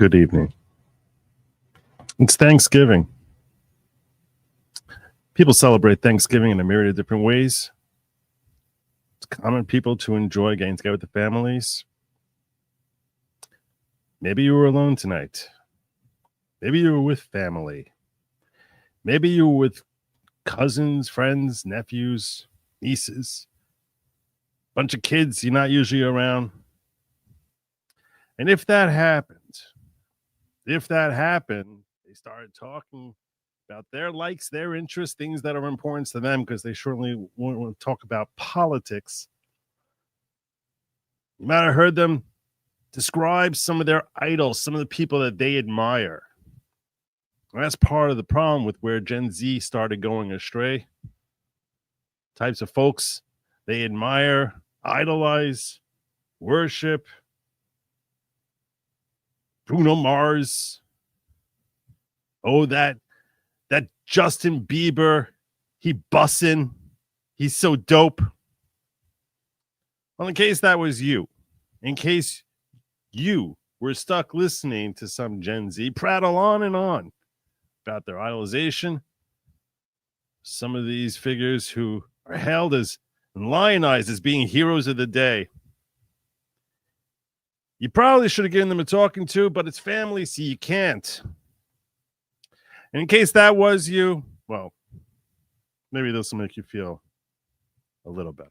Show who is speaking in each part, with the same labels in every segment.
Speaker 1: Good evening. It's Thanksgiving. People celebrate Thanksgiving in a myriad of different ways. It's common people to enjoy getting together with the families. Maybe you were alone tonight. Maybe you were with family. Maybe you were with cousins, friends, nephews, nieces, bunch of kids you're not usually around. And if that happened, they started talking about their likes, their interests, things that are important to them, because they certainly want to talk about politics. You might have heard them describe some of their idols, some of the people that they admire. And that's part of the problem with where Gen Z started going astray. Types of folks they admire, idolize, worship. Bruno Mars. Oh, that Justin Bieber. He bussin'. He's so dope. Well, in case that was you, in case you were stuck listening to some Gen Z prattle on and on about their idolization, some of these figures who are hailed as and lionized as being heroes of the day, you probably should have given them a talking to, but it's family, so you can't. And in case that was you, well, maybe this will make you feel a little better.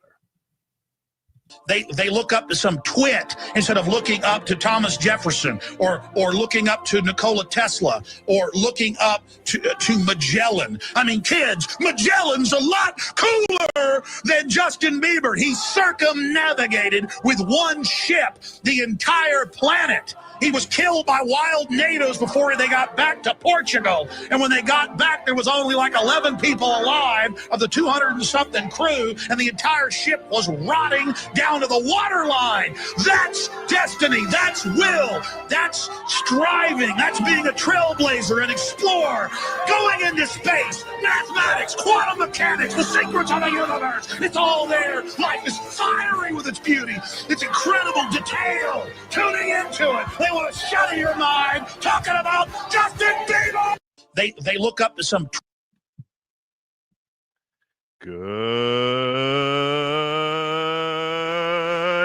Speaker 2: They look up to some twit instead of looking up to Thomas Jefferson or looking up to Nikola Tesla or looking up to Magellan. I mean, kids, Magellan's a lot cooler than Justin Bieber. He circumnavigated with one ship the entire planet. He was killed by wild natives before they got back to Portugal. And when they got back, there was only like 11 people alive of the 200 and something crew, and the entire ship was rotting down to the waterline. That's destiny. That's will. That's striving. That's being a trailblazer, an explorer, going into space, mathematics, quantum mechanics, the secrets of the universe. It's all there. Life is fiery with its beauty, its incredible detail. Tuning into it. They want to shatter your mind talking about Justin Bieber. They look up to some.
Speaker 1: Good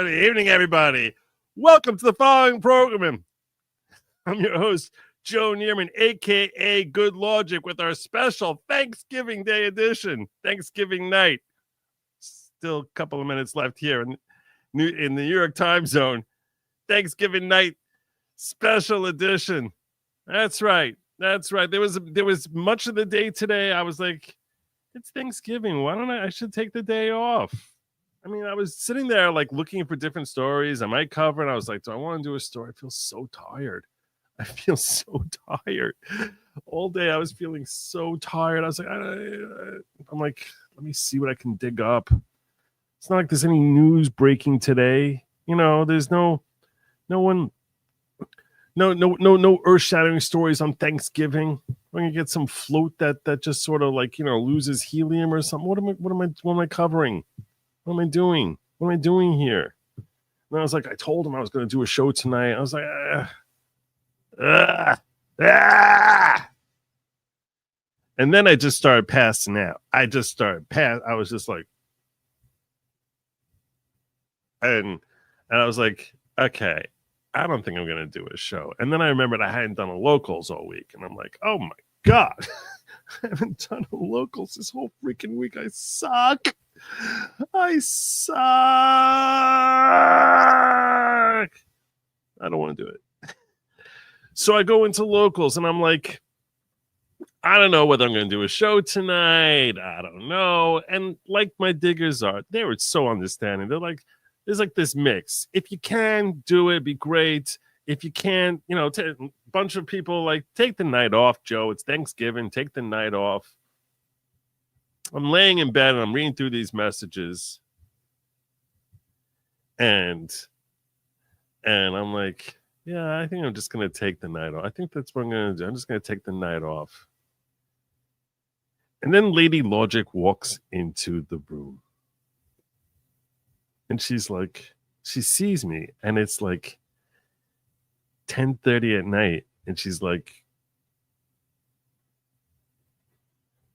Speaker 1: evening, everybody. Welcome to the following program. I'm your host, Joe Neerman, a.k.a. Good Lawgic, with our special Thanksgiving Day edition, Thanksgiving night. Still a couple of minutes left here in the New York time zone. Thanksgiving night special edition. That's right. There was much of the day today. I was like, it's Thanksgiving. Why don't I should take the day off. I mean, I was sitting there like looking for different stories I might cover, and I was like, do I want to do a story? I feel so tired. All day I was feeling so tired. I was like, I'm like, let me see what I can dig up. It's not like there's any news breaking today. You know, there's no earth-shattering stories on Thanksgiving. We're gonna get some float that just sort of like, loses helium or something. What am I covering? What am I doing? What am I doing here? And I was like, I told him I was gonna do a show tonight. I was like, and then I just started passing out. I was just like, and I was like, okay, I don't think I'm going to do a show. And then I remembered I hadn't done a locals all week. And I'm like, oh my God, I haven't done a locals this whole freaking week. I suck. I don't want to do it. So I go into locals and I'm like, I don't know whether I'm going to do a show tonight. I don't know. And like my diggers are, they were so understanding. They're like, there's like this mix. If you can do it, be great. If you can't, a bunch of people like, take the night off, Joe. It's Thanksgiving. Take the night off. I'm laying in bed and I'm reading through these messages. And I'm like, yeah, I think I'm just going to take the night off. I think that's what I'm going to do. I'm just going to take the night off. And then Lady Lawgic walks into the room. And she's like, she sees me, and it's like, 10:30 at night, and she's like,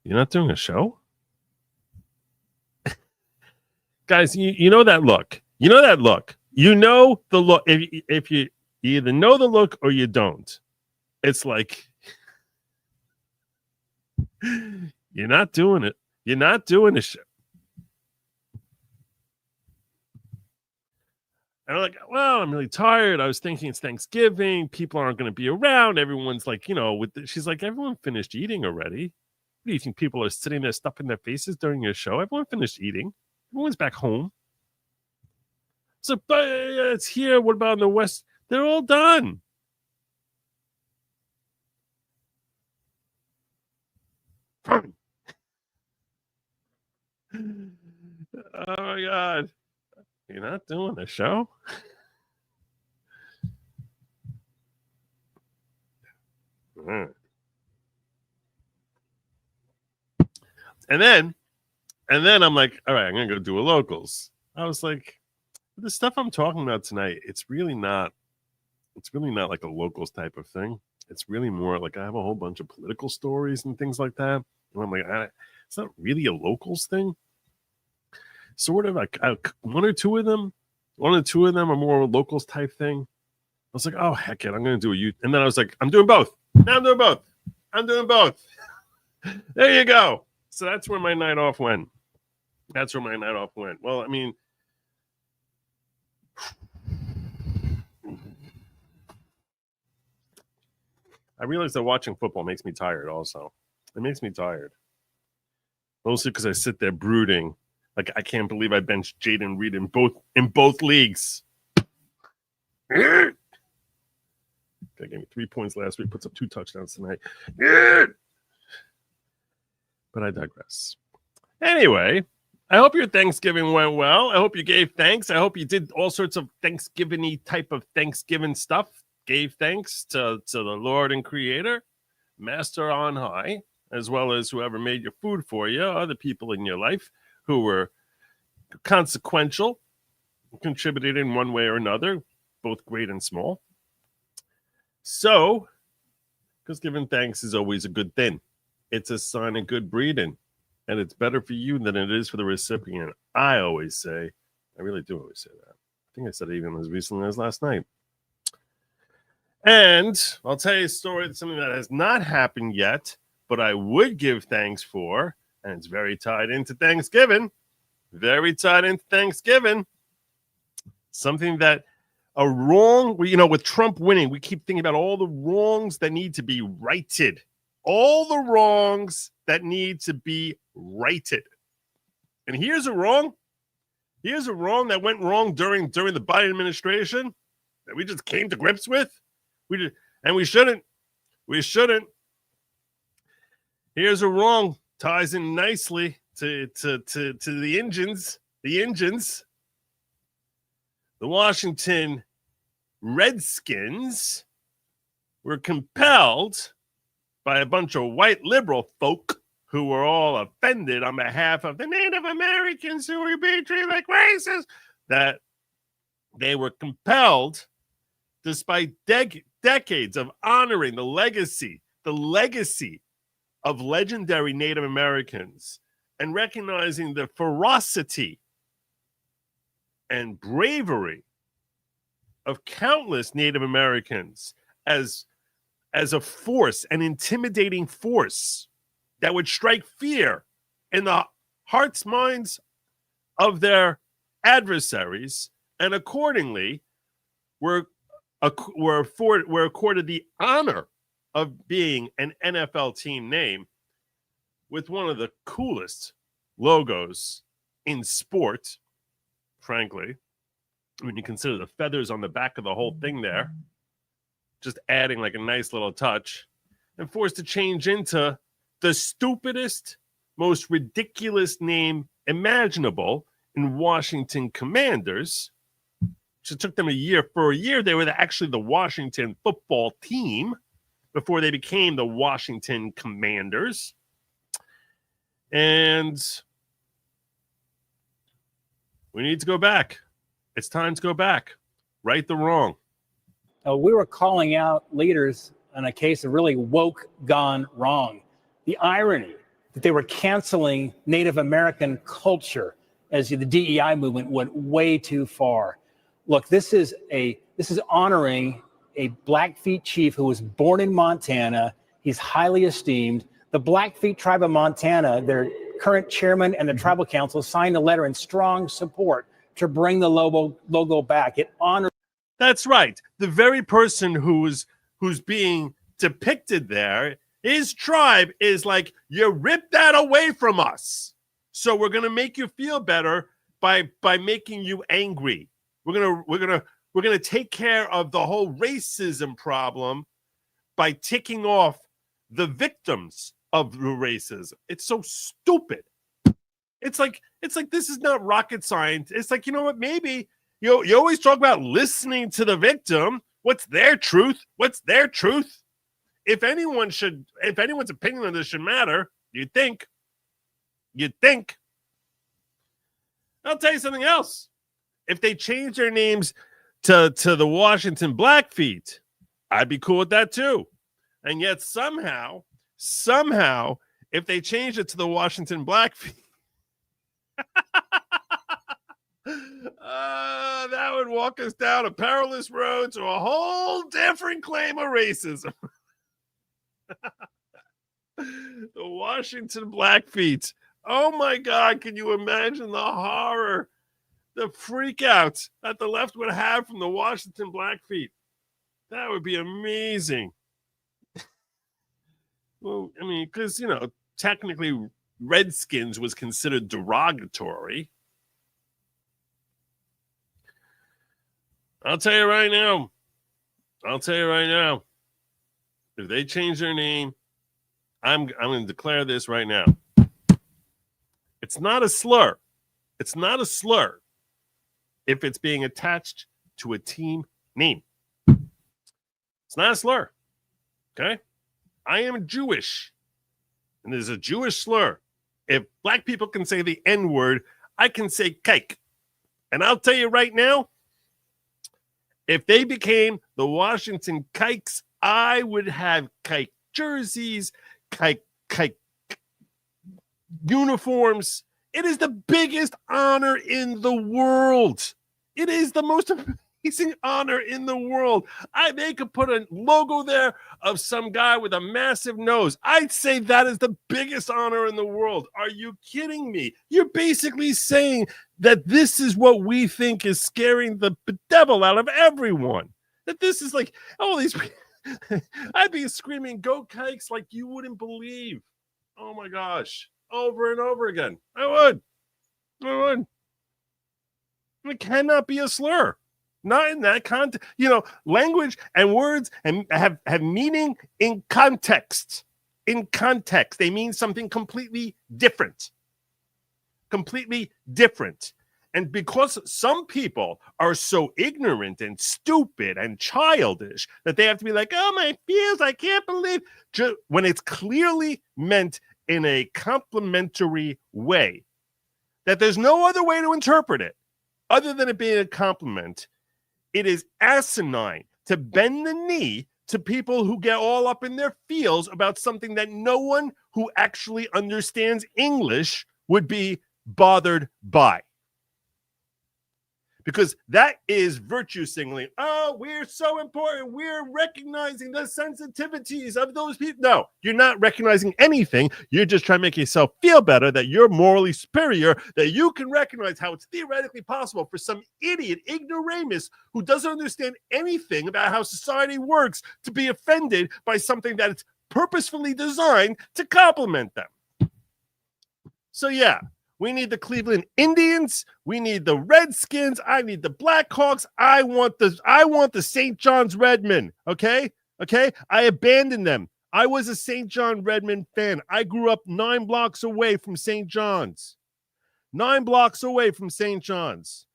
Speaker 1: "You're not doing a show?" Guys, you know that look. You know that look. You know the look. If you either know the look or you don't. It's like, you're not doing it. You're not doing the show. And I'm like, well, I'm really tired. I was thinking it's Thanksgiving. People aren't going to be around. Everyone's like, she's like, everyone finished eating already. What do you think? People are sitting there stuffing their faces during your show? Everyone finished eating. Everyone's back home. So, but it's here. What about in the West? They're all done. Fine. Oh my God. You're not doing a show? And then I'm like, all right, I'm gonna go do a locals. I was like, the stuff I'm talking about tonight, it's really not like a locals type of thing. It's really more like I have a whole bunch of political stories and things like that. And I'm like, it's not really a locals thing. Sort of like one or two of them are more locals type thing. I was like, oh heck it, I'm gonna do a youth. And then I was like, I'm doing both. Now I'm doing both. There you go. So that's where my night off went. Well, I mean, I realize that watching football makes me tired also. It makes me tired. Mostly because I sit there brooding. Like, I can't believe I benched Jaden Reed in both leagues. Guy gave me 3 points last week, puts up 2 touchdowns tonight. But I digress. Anyway, I hope your Thanksgiving went well. I hope you gave thanks. I hope you did all sorts of Thanksgiving-y type of Thanksgiving stuff. Gave thanks to the Lord and Creator, Master on high, as well as whoever made your food for you, other people in your life who were consequential, contributed in one way or another, both great and small. So, because giving thanks is always a good thing. It's a sign of good breeding, and it's better for you than it is for the recipient. I always say, I really do always say that. I think I said it even as recently as last night. And I'll tell you a story that's something that has not happened yet, but I would give thanks for, and it's very tied into Thanksgiving. Something that a wrong, with Trump winning, we keep thinking about all the wrongs that need to be righted. All the wrongs that need to be righted. And here's a wrong. Here's a wrong that went wrong during the Biden administration that we just came to grips with. We shouldn't. Here's a wrong. Ties in nicely to the engines. The Washington Redskins were compelled by a bunch of white liberal folk who were all offended on behalf of the Native Americans who were being treated like racists, that they were compelled, despite decades of honoring the legacy of legendary Native Americans and recognizing the ferocity and bravery of countless Native Americans as a force, an intimidating force that would strike fear in the hearts, minds of their adversaries, and accordingly were accorded the honor of being an NFL team name with one of the coolest logos in sport, frankly, when you consider the feathers on the back of the whole thing there, just adding like a nice little touch, and forced to change into the stupidest, most ridiculous name imaginable in Washington Commanders. So it took them a year. For a year, they were actually the Washington football team before they became the Washington Commanders. And we need to go back. It's time to go back. Right the wrong.
Speaker 3: we were calling out leaders on a case of really woke gone wrong. The irony that they were canceling Native American culture as the DEI movement went way too far. Look, this is honoring a Blackfeet chief who was born in Montana. He's highly esteemed. The Blackfeet tribe of Montana, their current chairman and the tribal council signed a letter in strong support to bring the logo back. It honors.
Speaker 1: That's right. The very person who's being depicted there, his tribe is like, you ripped that away from us, so we're gonna make you feel better by making you angry. We're gonna take care of the whole racism problem by ticking off the victims of the racism. It's so stupid. It's like this is not rocket science. It's like, you know what? Maybe you always talk about listening to the victim. What's their truth? What's their truth? If anyone's opinion on this should matter, you'd think. I'll tell you something else. If they change their names to the Washington Blackfeet, I'd be cool with that too. And yet somehow, if they change it to the Washington Blackfeet, that would walk us down a perilous road to a whole different claim of racism. The Washington Blackfeet. Oh my God, can you imagine the horror, the freak out that the left would have from the Washington Blackfeet? That would be amazing. Well, I mean, because, you know, technically Redskins was considered derogatory. I'll tell you right now. If they change their name, I'm going to declare this right now. It's not a slur. It's not a slur if it's being attached to a team name. It's not a slur. Okay? I am Jewish, and there's a Jewish slur. If black people can say the N-word, I can say kike. And I'll tell you right now, if they became the Washington Kikes, I would have kike jerseys, kike uniforms. It is the biggest honor in the world. It is the most amazing honor in the world. They could put a logo there of some guy with a massive nose. I'd say that is the biggest honor in the world. Are you kidding me? You're basically saying that this is what we think is scaring the devil out of everyone. That this is like, all these I'd be screaming, go Kikes, like you wouldn't believe. Oh my gosh. Over and over again. I would. It cannot be a slur. Not in that context. You know, language and words and have meaning in context. In context, they mean something completely different. And because some people are so ignorant and stupid and childish that they have to be like, oh, my feels, I can't believe. When it's clearly meant in a complimentary way, that there's no other way to interpret it other than it being a compliment. It is asinine to bend the knee to people who get all up in their feels about something that no one who actually understands English would be bothered by. Because that is virtue signaling. Oh, we're so important. We're recognizing the sensitivities of those people. No, you're not recognizing anything. You're just trying to make yourself feel better, that you're morally superior, that you can recognize how it's theoretically possible for some idiot ignoramus who doesn't understand anything about how society works to be offended by something that is purposefully designed to compliment them. So yeah. We need the Cleveland Indians. We need the Redskins. I need the Blackhawks. I want the St. John's Redmen. Okay. I abandoned them. I was a St. John Redmen fan. I grew up 9 blocks away from St. John's. 9 blocks away from St. John's.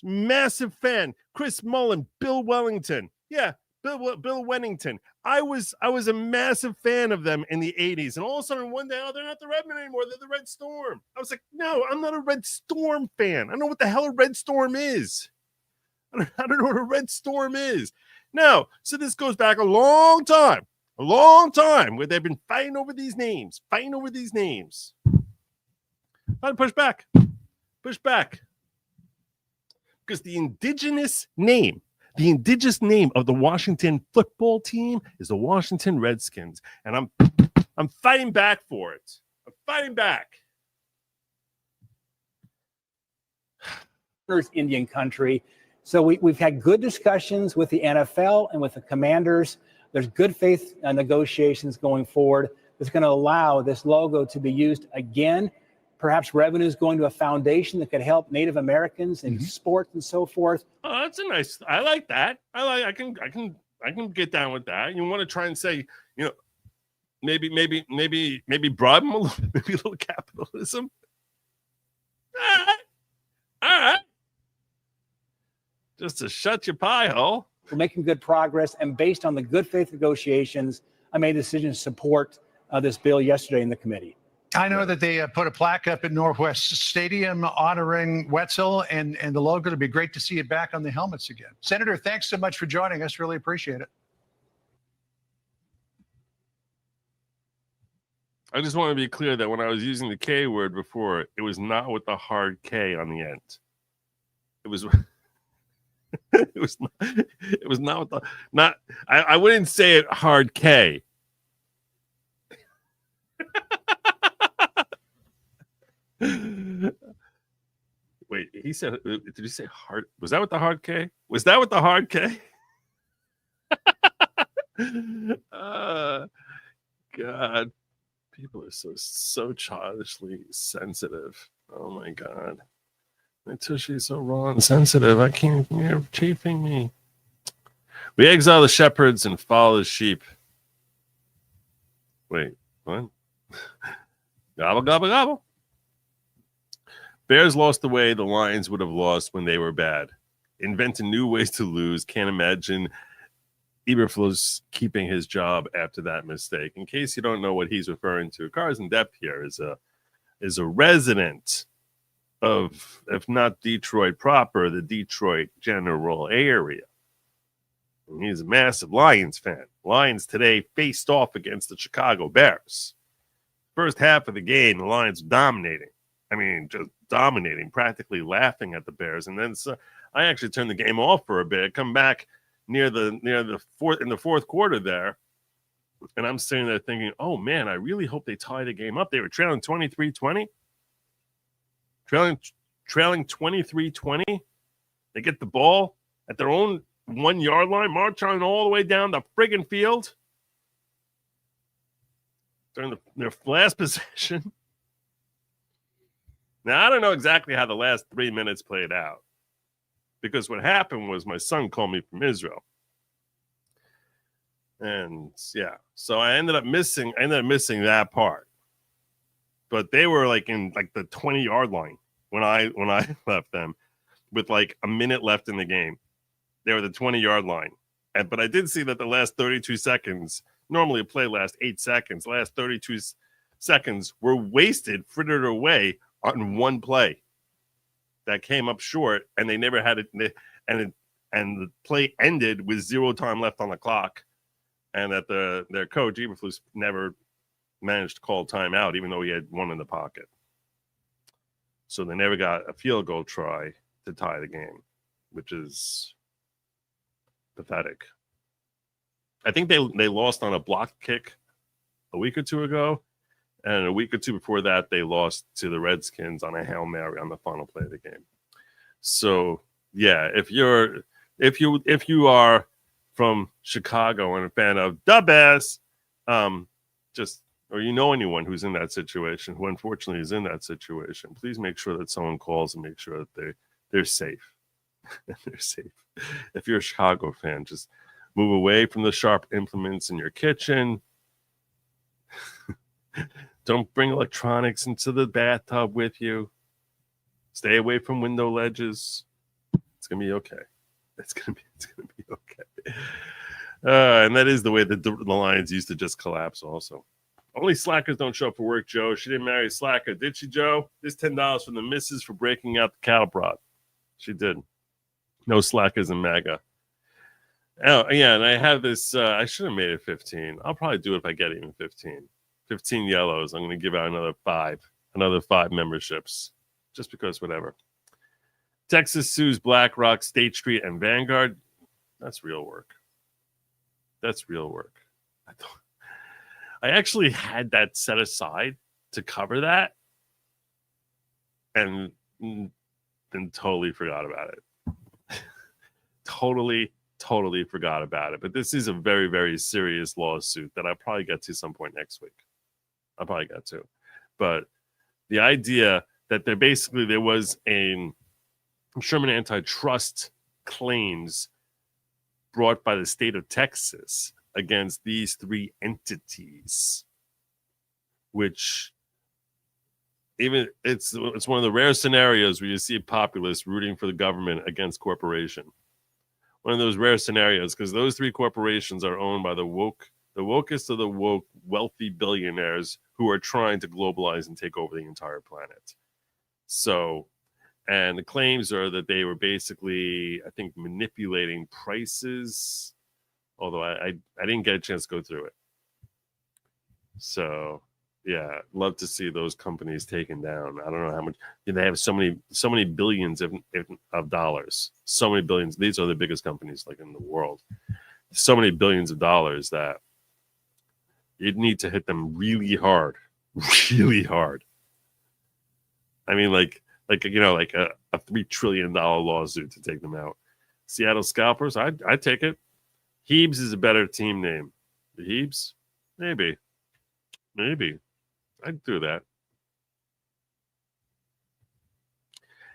Speaker 1: Massive fan. Chris Mullen, Bill Wellington. Yeah, Bill Wennington. I was a massive fan of them in the 80s. And all of a sudden, one day, they're not the Redmen anymore. They're the Red Storm. I was like, no, I'm not a Red Storm fan. I don't know what the hell a Red Storm is. I don't know what a red storm is. No. So this goes back a long time where they've been fighting over these names. Trying to push back. Because the indigenous name of the Washington football team is the Washington Redskins. And I'm fighting back for it. I'm fighting back.
Speaker 3: Indian country. So we've had good discussions with the NFL and with the commanders. There's good faith negotiations going forward that's going to allow this logo to be used again. Perhaps revenues going to a foundation that could help Native Americans in sports and so forth.
Speaker 1: Oh, that's a nice. I like that. I can get down with that. You want to try and say, maybe bribe them a little, maybe a little capitalism. All right. Just to shut your pie hole.
Speaker 3: We're making good progress, and based on the good faith negotiations, I made a decision to support this bill yesterday in the committee.
Speaker 4: I know that they put a plaque up at Northwest Stadium honoring Wetzel and the logo. It'd be great to see it back on the helmets again. Senator, thanks so much for joining us. Really appreciate it.
Speaker 1: I just want to be clear that when I was using the K word before, it was not with the hard K on the end. It was it was not with the I wouldn't say it hard K. Wait, he said, did you say hard? Was that with the hard K? Was that with the hard K? God, people are so childishly sensitive. Oh my God, my tushy is so raw and sensitive. I can't. You're chafing me. We exile the shepherds and follow the sheep. Wait, what? Gobble gobble gobble. Bears lost the way the Lions would have lost when they were bad. Inventing new ways to lose. Can't imagine Eberflus keeping his job after that mistake. In case you don't know what he's referring to, Cars in Depth here is a resident of, if not Detroit proper, the Detroit general area. And he's a massive Lions fan. Lions today faced off against the Chicago Bears. First half of the game, the Lions dominating. I mean, just dominating, practically laughing at the Bears. And then I actually turned the game off for a bit. Come back near the fourth quarter there, and I'm sitting there thinking, oh man, I really hope they tie the game up. They were trailing 23-20. Trailing 23-20. They get the ball at their own 1 yard line, march on all the way down the friggin' field during their last possession. Now, I don't know exactly how the last 3 minutes played out, because what happened was my son called me from Israel. And yeah, so I ended up missing that part. But they were in the 20-yard line when I left them with a minute left in the game. They were the 20-yard line. But I did see that the last 32 seconds, normally a play lasts 8 seconds, last 32 seconds were wasted, frittered away on one play that came up short, and they never had it, and the play ended with 0 time left on the clock, and that their coach Eberflus never managed to call timeout, even though he had one in the pocket. So they never got a field goal try to tie the game, which is pathetic. I think they lost on a blocked kick a week or two ago. And a week or two before that, they lost to the Redskins on a Hail Mary on the final play of the game. So yeah, if you are from Chicago and a fan of the Bears, or you know anyone who's in that situation, who unfortunately is in that situation, please make sure that someone calls and make sure that they're safe. They're safe. If you're a Chicago fan, just move away from the sharp implements in your kitchen. Don't bring electronics into the bathtub with you. Stay away from window ledges. It's gonna be okay. It's gonna be okay. And that is the way that the Lions used to just collapse. Also, only slackers don't show up for work. Joe, she didn't marry a slacker, did she, Joe? This $10 from the missus for breaking out the cattle prod. She did. No slackers in MAGA. Oh, yeah, and I have this. I should have made it 15. I'll probably do it if I get even 15. 15 yellows. I'm going to give out another five memberships, just because whatever. Texas sues BlackRock, State Street, and Vanguard. That's real work. That's real work. I actually had that set aside to cover that, and then totally forgot about it. Totally forgot about it. But this is a very, very serious lawsuit that I'll probably get to some point next week. I'll probably get to. But the idea that there was a Sherman antitrust claims brought by the state of Texas against these three entities, which even it's one of the rare scenarios where you see a populace rooting for the government against corporation. One of those rare scenarios, because those three corporations are owned by the wokest of the woke, wealthy billionaires who are trying to globalize and take over the entire planet. So, and the claims are that they were basically, I think, manipulating prices, although I didn't get a chance to go through it. So, yeah, love to see those companies taken down. I don't know how much. They have so many billions of dollars. So many billions. These are the biggest companies like in the world. So many billions of dollars that you'd need to hit them really hard. Really hard. I mean, like a $3 trillion lawsuit to take them out. Seattle Scalpers, I'd take it. Hebes is a better team name. The Hebes? Maybe. I'd do that.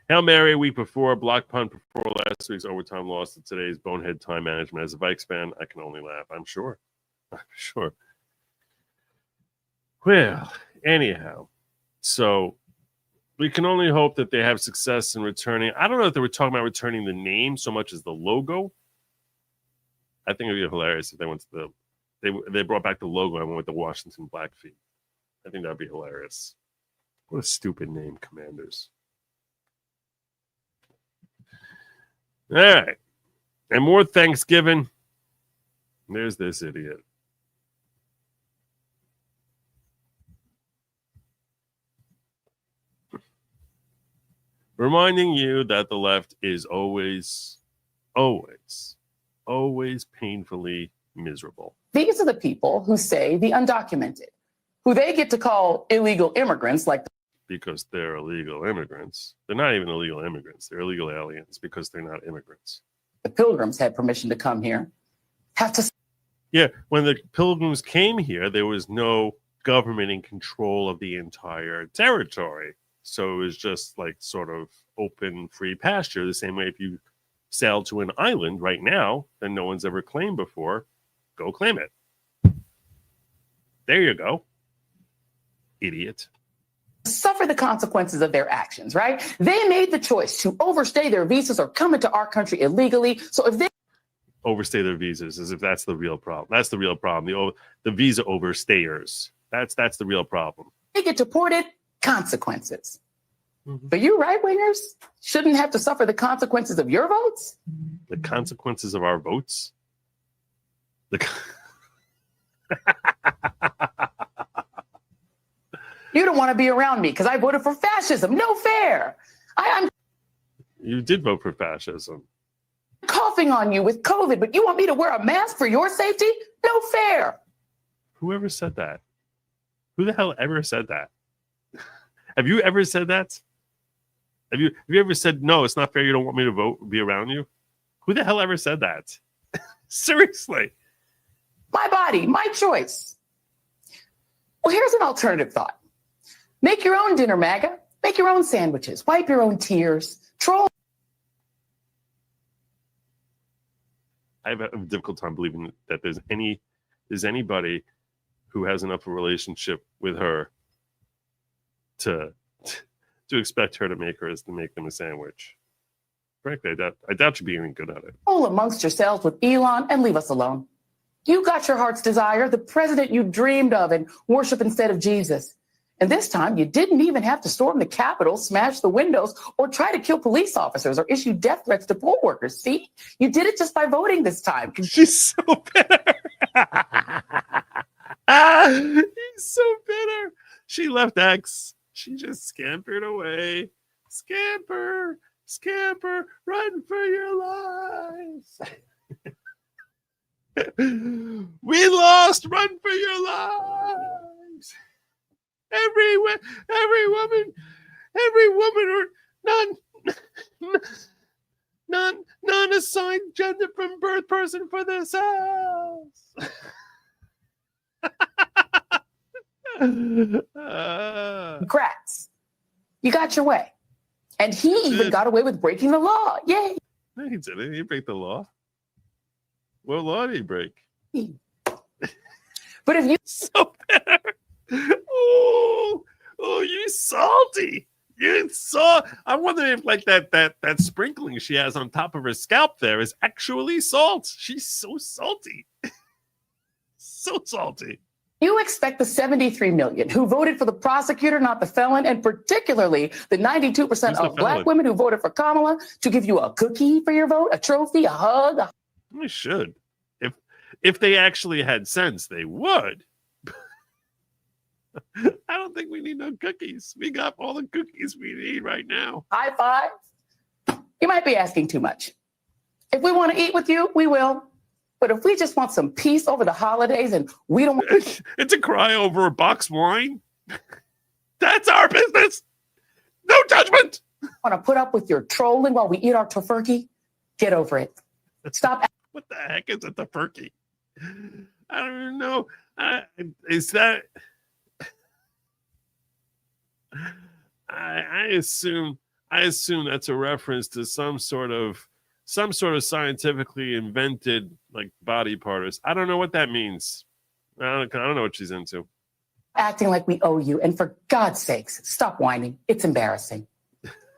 Speaker 1: Hail Mary, week before, block punt before last week's overtime loss to today's bonehead time management. As a Vikes fan, I can only laugh. I'm sure. Well, anyhow, so we can only hope that they have success in returning. I don't know if they were talking about returning the name so much as the logo. I think it would be hilarious if they went to they brought back the logo and went with the Washington Blackfeet. I think that'd be hilarious. What a stupid name, Commanders. All right. And more Thanksgiving. There's this idiot. Reminding you that the left is always painfully miserable.
Speaker 5: These are the people who say the undocumented, who they get to call illegal immigrants,
Speaker 1: because they're illegal immigrants. They're not even illegal immigrants. They're illegal aliens because they're not immigrants.
Speaker 5: The Pilgrims had permission to come here.
Speaker 1: Yeah, when the Pilgrims came here, there was no government in control of the entire territory. So it was just like sort of open, free pasture. The same way if you sail to an island right now that no one's ever claimed before, go claim it. There you go. Idiot.
Speaker 5: Suffer the consequences of their actions, right? They made the choice to overstay their visas or come into our country illegally. So if they
Speaker 1: overstay their visas, as if that's the real problem. That's the real problem. The visa overstayers. That's the real problem.
Speaker 5: They get deported, consequences.
Speaker 1: Mm-hmm.
Speaker 5: But you right-wingers shouldn't have to suffer the consequences of your votes.
Speaker 1: The consequences of our votes?
Speaker 5: You don't want to be around me because I voted for fascism. No fair. I'm
Speaker 1: You did vote for fascism.
Speaker 5: Coughing on you with COVID, but you want me to wear a mask for your safety? No fair.
Speaker 1: Whoever said that? Who the hell ever said that? Have you ever said that? Have you ever said, no, it's not fair, you don't want me to be around you? Who the hell ever said that? Seriously.
Speaker 5: My body, my choice. Well, here's an alternative thought. Make your own dinner, MAGA. Make your own sandwiches. Wipe your own tears. Troll.
Speaker 1: I have a difficult time believing that there's anybody who has enough of a relationship with her to expect her to make them a sandwich. Frankly, I doubt you'd be any good at it.
Speaker 5: All amongst yourselves with Elon and leave us alone. You got your heart's desire, the president you dreamed of and worship instead of Jesus. And this time, you didn't even have to storm the Capitol, smash the windows, or try to kill police officers or issue death threats to poll workers. See, you did it just by voting this time.
Speaker 1: She's so bitter. He's so bitter. She left X. She just scampered away. Scamper, scamper, run for your lives. We lost. Run for your lives. Every woman or non-assigned gender from birth person for themselves.
Speaker 5: Congrats. You got your way. And he even got away with breaking the law. Yay.
Speaker 1: No, he didn't. He didn't break the law. What law did he break?
Speaker 5: But if you
Speaker 1: So bitter. Oh, you salty. You saw. I wonder if like that sprinkling she has on top of her scalp there is actually salt. She's so salty. So salty.
Speaker 5: You expect the 73 million who voted for the prosecutor, not the felon, and particularly the 92% of black women who voted for Kamala to give you a cookie for your vote, a trophy, a hug.
Speaker 1: They should. If they actually had sense, they would. I don't think we need no cookies. We got all the cookies we need right now.
Speaker 5: High five. You might be asking too much. If we want to eat with you, we will. But if we just want some peace over the holidays and we don't want
Speaker 1: It's a cry over a box wine. That's our business. No judgment.
Speaker 5: to put up with your trolling while we eat our tofurkey, get over it. Stop.
Speaker 1: What the heck is a tofurkey? I don't even know. Is that? I assume that's a reference to some sort of scientifically invented like body part. I don't know what that means. I don't know what she's into.
Speaker 5: Acting like we owe you. And for God's sakes, stop whining. It's embarrassing.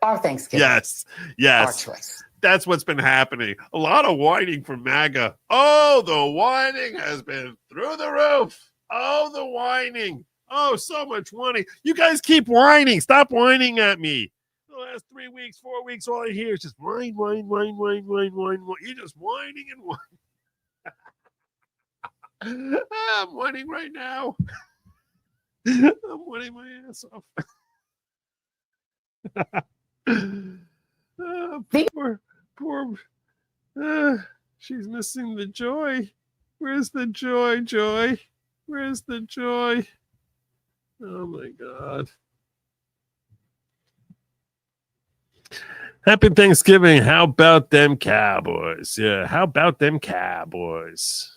Speaker 5: Our Thanksgiving.
Speaker 1: Yes.
Speaker 5: Our choice.
Speaker 1: That's what's been happening. A lot of whining from MAGA. Oh, the whining has been through the roof. Oh, the whining. Oh, so much whining. You guys keep whining. Stop whining at me. The last 3 weeks, 4 weeks, all I hear is just whine. You're just whining and whining. I'm whining right now. I'm whining my ass off. Poor. She's missing the joy. Where's the joy? Where's the joy? Oh my God. Happy Thanksgiving. How about them Cowboys? Yeah, how about them Cowboys?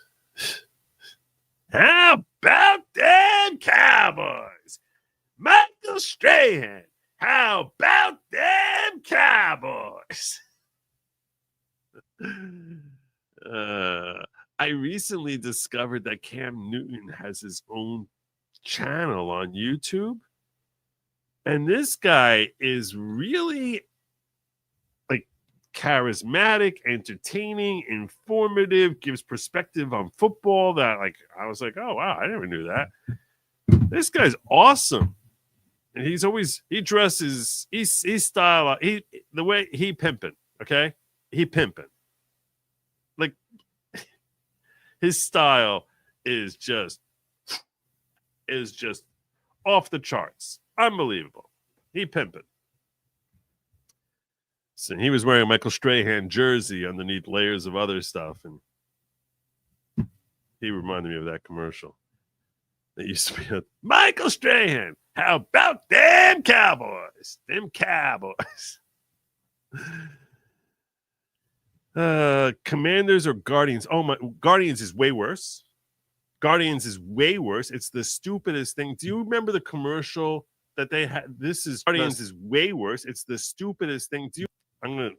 Speaker 1: How about them Cowboys? Michael Strahan. How about them Cowboys? I recently discovered that Cam Newton has his own channel on YouTube. And this guy is really like charismatic, entertaining, informative, gives perspective on football that like I was like, oh wow, I never knew that. This guy's awesome. And he dresses, he's style, the way he pimping, okay? He pimping. Like his style is just off the charts. Unbelievable. He pimping. So he was wearing a Michael Strahan jersey underneath layers of other stuff. And he reminded me of that commercial. That used to be a Michael Strahan. How about them Cowboys? Them Cowboys. Commanders or Guardians? Oh my, Guardians is way worse. Guardians is way worse. It's the stupidest thing. Do you remember the commercial that they had? Guardians is way worse. It's the stupidest thing. I'm gonna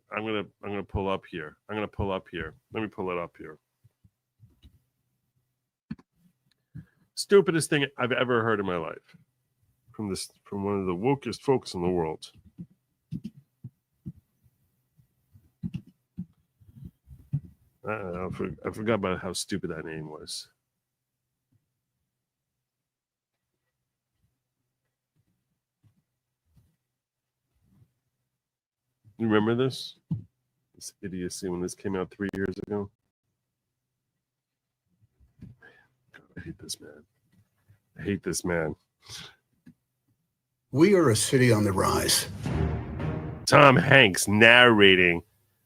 Speaker 1: pull up here. Let me pull it up here. Stupidest thing I've ever heard in my life. From one of the wokest folks in the world. I forgot about how stupid that name was. You remember this? This idiocy when this came out 3 years ago. God, I hate this man. I hate this man.
Speaker 6: We are a city on the rise.
Speaker 1: Tom Hanks narrating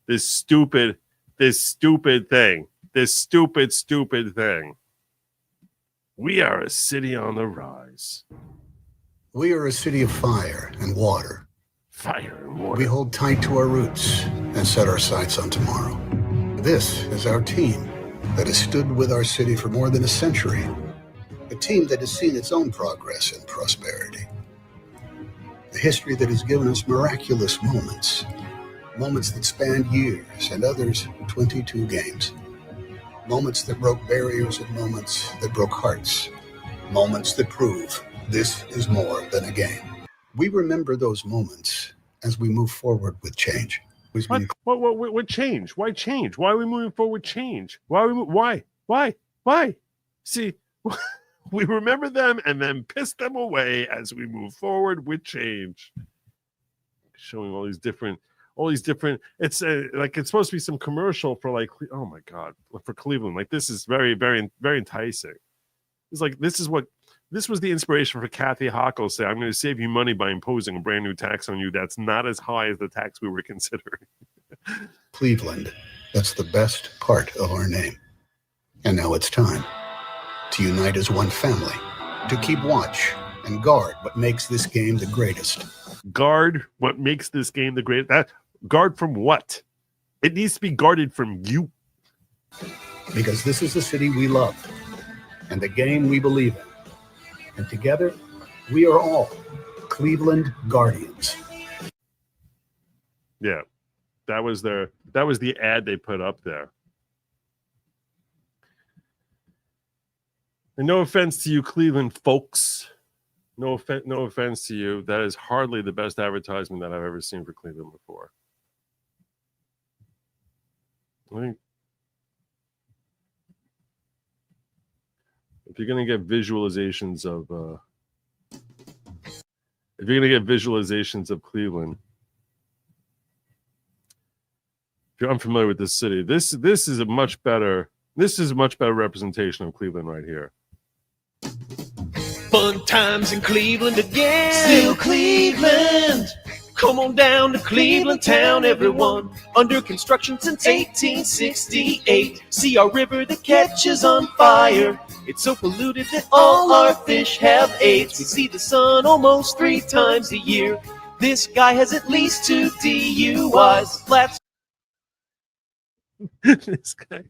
Speaker 1: this stupid thing. This stupid thing. We are a city on the rise.
Speaker 6: We are a city of fire and water.
Speaker 1: Fire and water.
Speaker 6: We hold tight to our roots and set our sights on tomorrow. This is our team that has stood with our city for more than a century. A team that has seen its own progress and prosperity. A history that has given us miraculous moments. Moments that spanned years and others 22 games. Moments that broke barriers and moments that broke hearts. Moments that prove this is more than a game. We remember those moments as we move forward with change.
Speaker 1: What change? Why change? Why are we moving forward with change? Why? See, we remember them and then piss them away as we move forward with change. Showing all these different. It's like it's supposed to be some commercial for like, oh my God, for Cleveland. Like this is very, very, very enticing. It's like this was the inspiration for Kathy Hochul saying, I'm going to save you money by imposing a brand new tax on you that's not as high as the tax we were considering.
Speaker 6: Cleveland, that's the best part of our name. And now it's time to unite as one family, to keep watch and guard what makes this game the greatest.
Speaker 1: Guard what makes this game the greatest? That guard from what? It needs to be guarded from you.
Speaker 6: Because this is the city we love and the game we believe in. And together, we are all Cleveland Guardians.
Speaker 1: Yeah, that was the ad they put up there. And no offense to you, Cleveland folks. No offense to you. That is hardly the best advertisement that I've ever seen for Cleveland before. I think if you're going to get visualizations of Cleveland, if you're unfamiliar with this city, this is a much better representation of Cleveland right here.
Speaker 7: Fun times in Cleveland again. Still Cleveland. Come on down to Cleveland town, everyone. Under construction since 1868. See our river that catches on fire. It's so polluted that all our fish have AIDS. We see the sun almost 3 times a year. This guy has at least 2 DUIs. Flats.
Speaker 1: This guy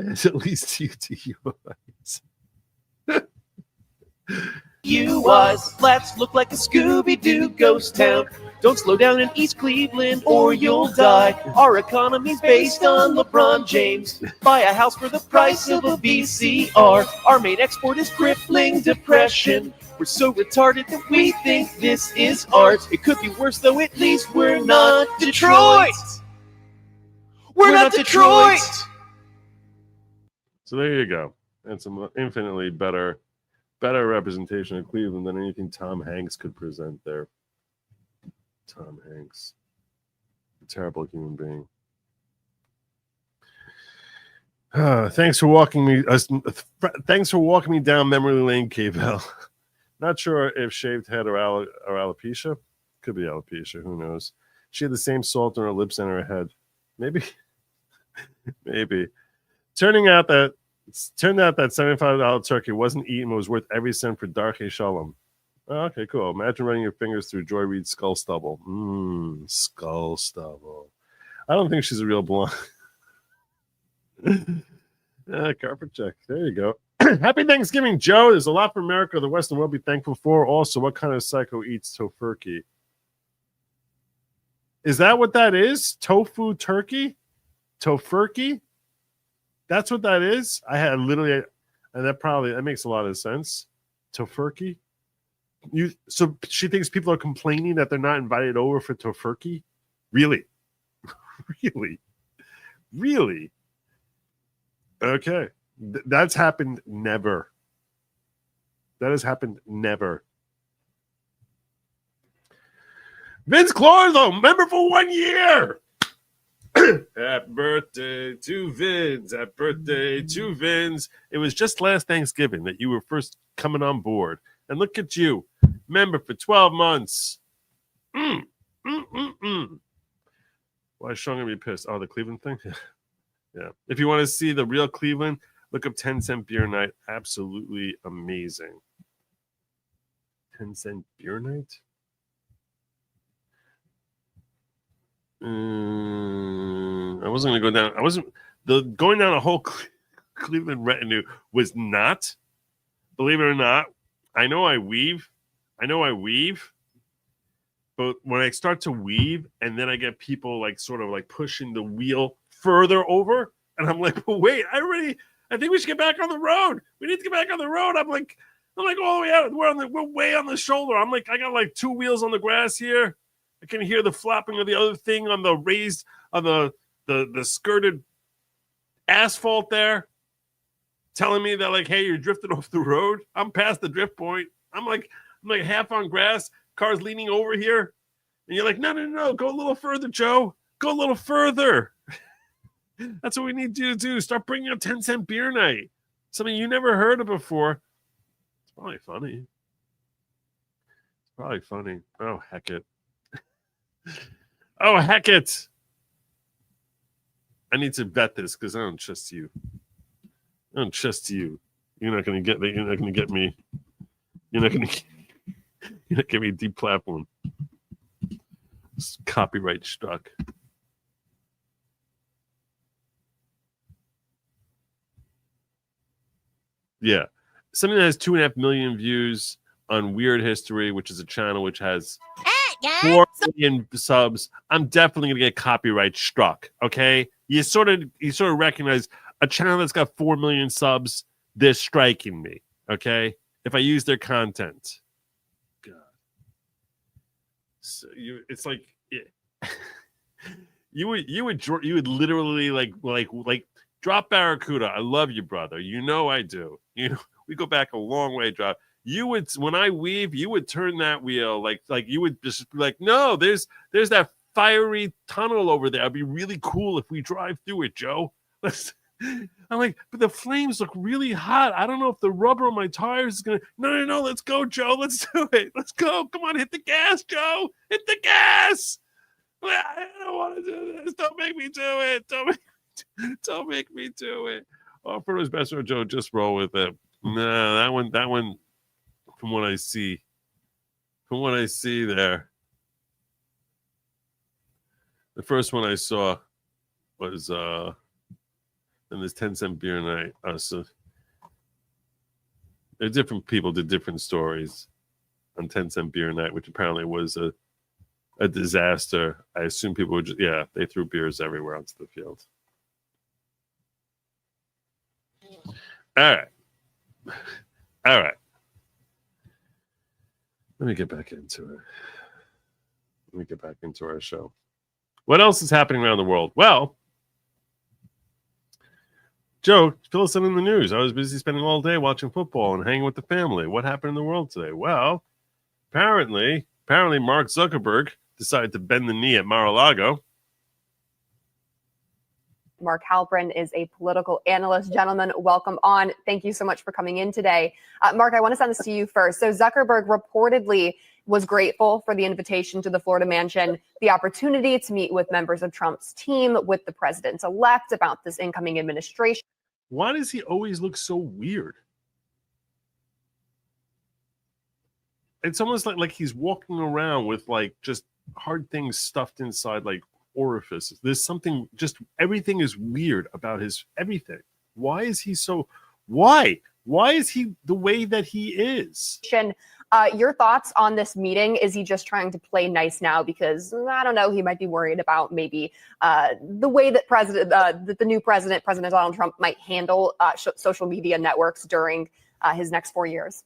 Speaker 1: has at least 2 DUIs.
Speaker 7: UIs. Flats look like a Scooby-Doo ghost town. Don't slow down in East Cleveland or you'll die. Our economy's based on LeBron James. Buy a house for the price of a VCR. Our main export is crippling depression. We're so retarded that we think this is art. It could be worse though, at least we're not Detroit. We're not Detroit.
Speaker 1: So there you go. That's an infinitely better representation of Cleveland than anything Tom Hanks could present there. Tom Hanks, a terrible human being. Thanks for walking me down memory lane, K-Bell. Not sure if shaved head or alopecia. Could be alopecia. Who knows? She had the same salt on her lips and her head. Maybe. Turned out that $75 turkey wasn't eaten, but was worth every cent for Darche Shalom. Oh, okay, cool. Imagine running your fingers through Joy Reid's skull stubble. Skull stubble. I don't think she's a real blonde. Carpet check. There you go. Happy Thanksgiving, Joe. There's a lot for America, the Western world, be thankful for. Also, what kind of psycho eats tofurkey? Is that what that is? Tofu turkey? Tofurkey? That's what that is? I had literally, and that makes a lot of sense. Tofurkey? So she thinks people are complaining that they're not invited over for tofurkey? Really? Really? Okay. That's happened never. That has happened never. Vince Clarzo, member for 1 year. Happy birthday to Vids. Happy birthday to Vince. It was just last Thanksgiving that you were first coming on board. And look at you, member for 12 months. Why is Sean going to be pissed? Oh, the Cleveland thing? Yeah. If you want to see the real Cleveland, look up 10-cent beer night. Absolutely amazing. 10-cent beer night? I wasn't going to go down. Going down a whole Cleveland retinue was not, believe it or not. I know I weave, but when I start to weave and then I get people like sort of like pushing the wheel further over, and I'm like, well, wait, I think we should get back on the road. We need to get back on the road. I'm like all the way out. We're way on the shoulder. I'm like, I got like 2 wheels on the grass here. I can hear the flapping of the other thing on the raised, on the skirted asphalt there, telling me that like, hey, you're drifting off the road. I'm past the drift point. I'm like half on grass. Car's leaning over here, and you're like, no, go a little further, Joe. Go a little further. That's what we need you to do. Start bringing up 10-cent beer night. Something you never heard of before. It's probably funny. Oh, heck it. Oh, heck it. I need to vet this because I don't trust you. You're not going to get me. You're not going to get me a deep platform. It's copyright struck. Yeah. Something that has 2.5 million views on Weird History, which is a channel which has 4 million subs. I'm definitely going to get copyright struck. Okay. You sort of recognize a channel that's got 4 million subs. They're striking me. Okay. If I use their content. God. So it's like, you would literally like drop Barracuda. I love you, brother. You know I do. You know, we go back a long way, Drop. You would, when I weave, you would turn that wheel like you would just be like, no, there's that fiery tunnel over there. It'd be really cool if we drive through it, Joe. I'm like, but the flames look really hot. I don't know if the rubber on my tires is gonna. No, let's go, Joe. Let's do it. Let's go. Come on, hit the gas, Joe. Hit the gas. I don't want to do this. Don't make me do it. Don't make me do it. Oh, for his best friend, Joe, just roll with it. No, that one. From what I see there, the first one I saw was in this 10-cent beer night. So there are different people did different stories on 10-cent beer night, which apparently was a disaster. I assume people would they threw beers everywhere onto the field. All right. Let me get back into it. Let me get back into our show. What else is happening around the world? Well, Joe, fill us in the news. I was busy spending all day watching football and hanging with the family. What happened in the world today? Well, apparently Mark Zuckerberg decided to bend the knee at Mar-a-Lago.
Speaker 8: Mark Halperin is a political analyst. Gentlemen, welcome on. Thank you so much for coming in today. Mark, I want to send this to you first. So Zuckerberg reportedly was grateful for the invitation to the Florida mansion, the opportunity to meet with members of Trump's team, with the president-elect about this incoming administration.
Speaker 1: Why does he always look so weird? It's almost like he's walking around with like just hard things stuffed inside like orifices. There's something, just everything is weird about his everything. Why is he so, why is he the way that he is?
Speaker 8: Your thoughts on this meeting? Is he just trying to play nice now because, I don't know, he might be worried about maybe the way that the new President Donald Trump might handle social media networks during his next 4 years?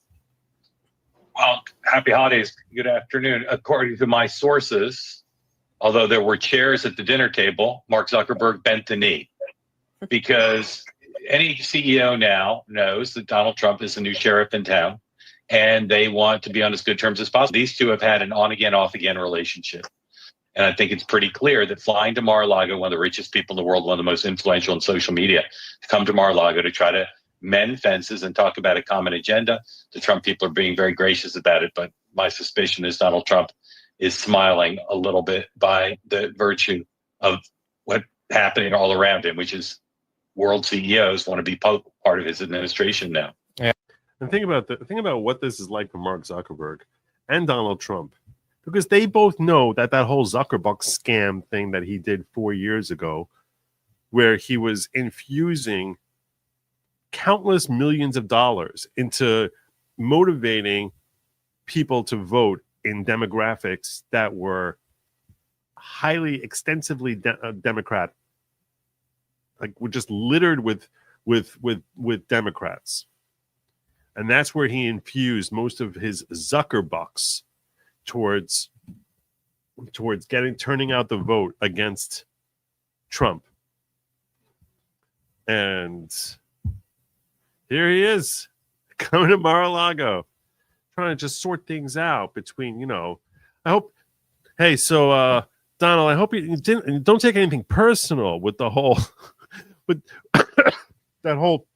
Speaker 9: Well, happy holidays. Good afternoon. According to my sources, although there were chairs at the dinner table, Mark Zuckerberg bent the knee because any CEO now knows that Donald Trump is the new sheriff in town. and they want to be on as good terms as possible. These two have had an on-again, off-again relationship. And I think it's pretty clear that flying to Mar-a-Lago, one of the richest people in the world, one of the most influential in social media, to come to Mar-a-Lago to try to mend fences and talk about a common agenda. The Trump people are being very gracious about it, but my suspicion is Donald Trump is smiling a little bit by the virtue of what's happening all around him, which is world CEOs want to be part of his administration now.
Speaker 1: Yeah. And think about what this is like for Mark Zuckerberg and Donald Trump. Because they both know that whole Zuckerberg scam thing that he did 4 years ago, where he was infusing countless millions of dollars into motivating people to vote in demographics that were highly extensively Democrat, like were just littered with Democrats. And that's where he infused most of his Zuckerbucks towards turning out the vote against Trump. And here he is coming to Mar-a-Lago, trying to just sort things out between, I hope, hey, so Donald, I hope you don't take anything personal with the whole with that whole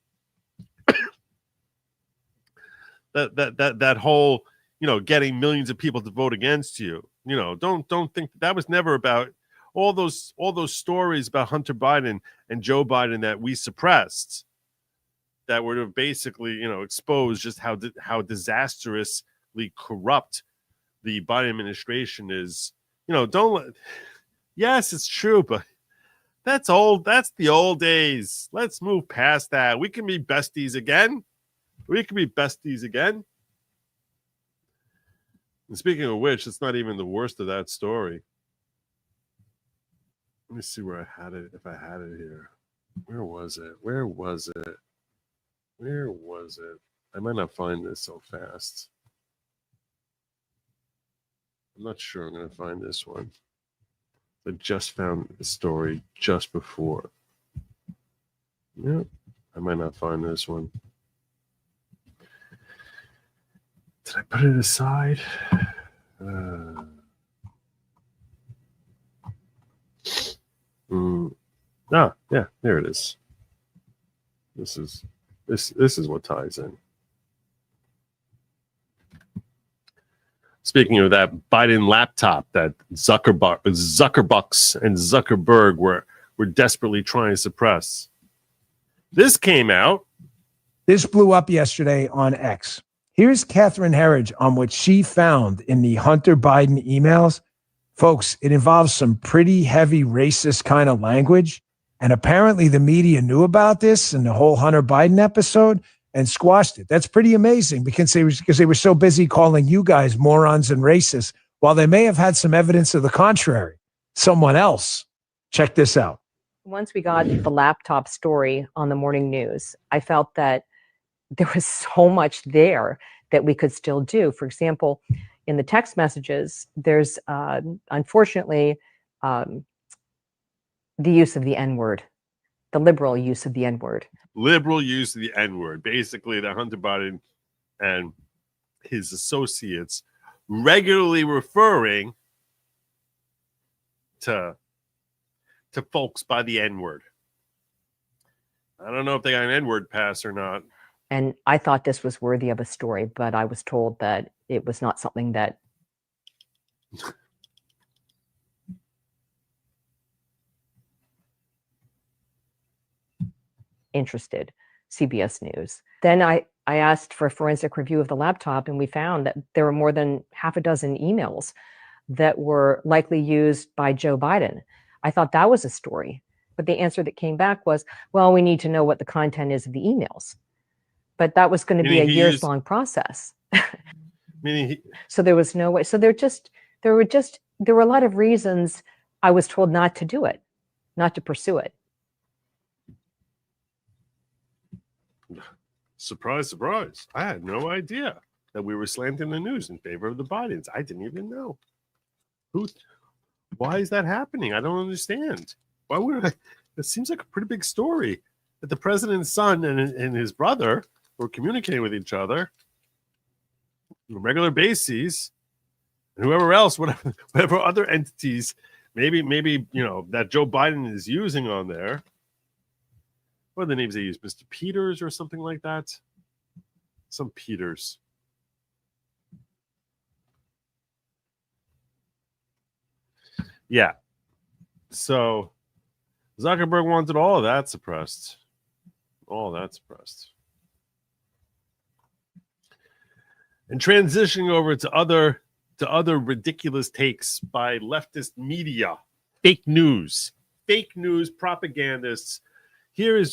Speaker 1: that whole getting millions of people to vote against you. Don't think that was never about all those stories about Hunter Biden and Joe Biden that we suppressed, that would have basically, exposed just how disastrously corrupt the Biden administration is. Yes, it's true, but that's old. That's the old days. Let's move past that. We can be besties again. And speaking of which, it's not even the worst of that story. Let me see where I had it, if I had it here. Where was it? I might not find this so fast. I'm not sure I'm going to find this one. I just found the story just before. Yep, I might not find this one. Did I put it aside? Yeah, there it is. This is what ties in. Speaking of that Biden laptop that Zuckerbucks and Zuckerberg were desperately trying to suppress. This came out.
Speaker 10: This blew up yesterday on X. Here's Catherine Herridge on what she found in the Hunter Biden emails. Folks, it involves some pretty heavy racist kind of language. And apparently the media knew about this and the whole Hunter Biden episode and squashed it. That's pretty amazing because they were so busy calling you guys morons and racists, while they may have had some evidence of the contrary. Someone else. Check this out.
Speaker 11: Once we got the laptop story on the morning news, I felt that there was so much there that we could still do. For example, in the text messages, there's unfortunately the use of the N-word, the liberal use of the N-word.
Speaker 1: Liberal use of the N-word. Basically, that Hunter Biden and his associates regularly referring to folks by the N-word. I don't know if they got an N-word pass or not.
Speaker 11: And I thought this was worthy of a story, but I was told that it was not something that interested CBS News. Then I asked for a forensic review of the laptop, and we found that there were more than half a dozen emails that were likely used by Joe Biden. I thought that was a story, but the answer that came back was, well, we need to know what the content is of the emails. But that was going to be a years-long process. So there was no way. So there were a lot of reasons I was told not to do it, not to pursue it.
Speaker 1: Surprise, surprise. I had no idea that we were slanting the news in favor of the Bidens. I didn't even know. Why is that happening? I don't understand. Why would I? It seems like a pretty big story that the president's son and his brother were communicating with each other. on a regular basis, and whoever else, whatever other entities, maybe that Joe Biden is using on there. What are the names they use? Mr. Peters or something like that? Some Peters. Yeah. So Zuckerberg wanted all of that suppressed. All of that suppressed. And transitioning over to other ridiculous takes by leftist media, fake news propagandists. You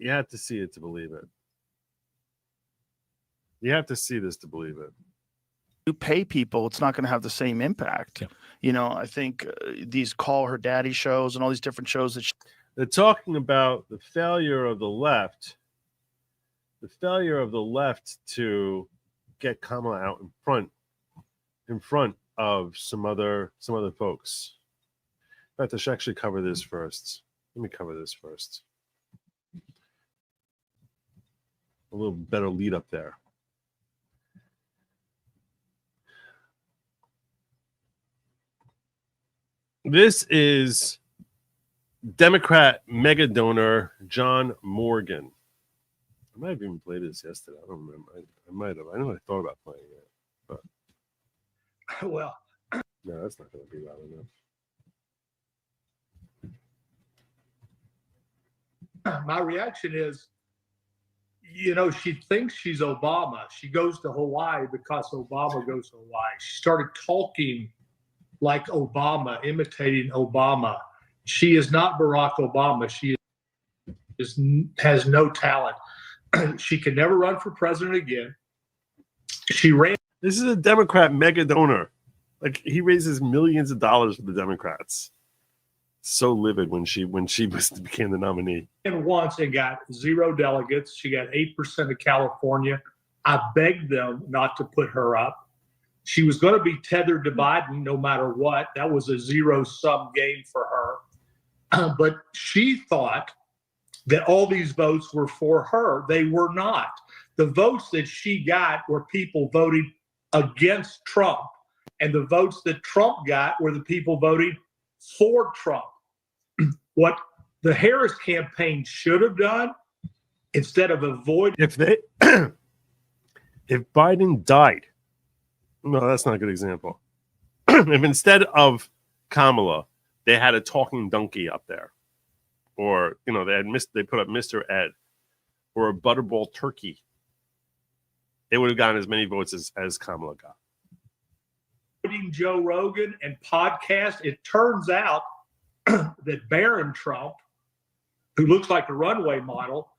Speaker 1: have to see it to believe it. You have to see this to believe it.
Speaker 12: You pay people, it's not going to have the same impact. Yeah. I think these Call Her Daddy shows and all these different shows that
Speaker 1: they're talking about the failure of the left to get Kamala out in front of some other folks. In fact, I should actually cover this first. Let me cover this first. A little better lead up there. This is Democrat mega donor John Morgan. I might have even played this yesterday. I don't remember. I might have. I know I thought about playing it, but
Speaker 13: well,
Speaker 1: no, that's not going to be loud enough.
Speaker 13: My reaction is, she thinks she's Obama. She goes to Hawaii because Obama goes to Hawaii. She started talking like Obama, imitating Obama. She is not Barack Obama. She has no talent. She can never run for president again. She ran.
Speaker 1: This is a Democrat mega donor. Like, he raises millions of dollars for the Democrats. So livid when she became the nominee.
Speaker 13: And once and got 0 delegates. She got 8% of California. I begged them not to put her up. She was going to be tethered to Biden no matter what. That was a zero-sum game for her. But she thought that all these votes were for her. They were not. The votes that she got were people voting against Trump. And the votes that Trump got were the people voting for Trump. What the Harris campaign should have done, instead of avoiding...
Speaker 1: If Biden died, no, that's not a good example. If instead of Kamala, they had a talking donkey up there, or they put up Mr. Ed, or a butterball turkey, they would have gotten as many votes as Kamala got.
Speaker 13: Joe Rogan and podcast, it turns out that Barron Trump, who looks like a runway model,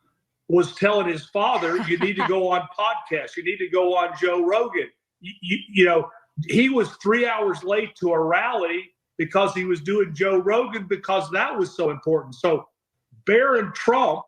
Speaker 13: was telling his father, you need to go on podcasts, you need to go on Joe Rogan. He was 3 hours late to a rally because he was doing Joe Rogan because that was so important. So Barron Trump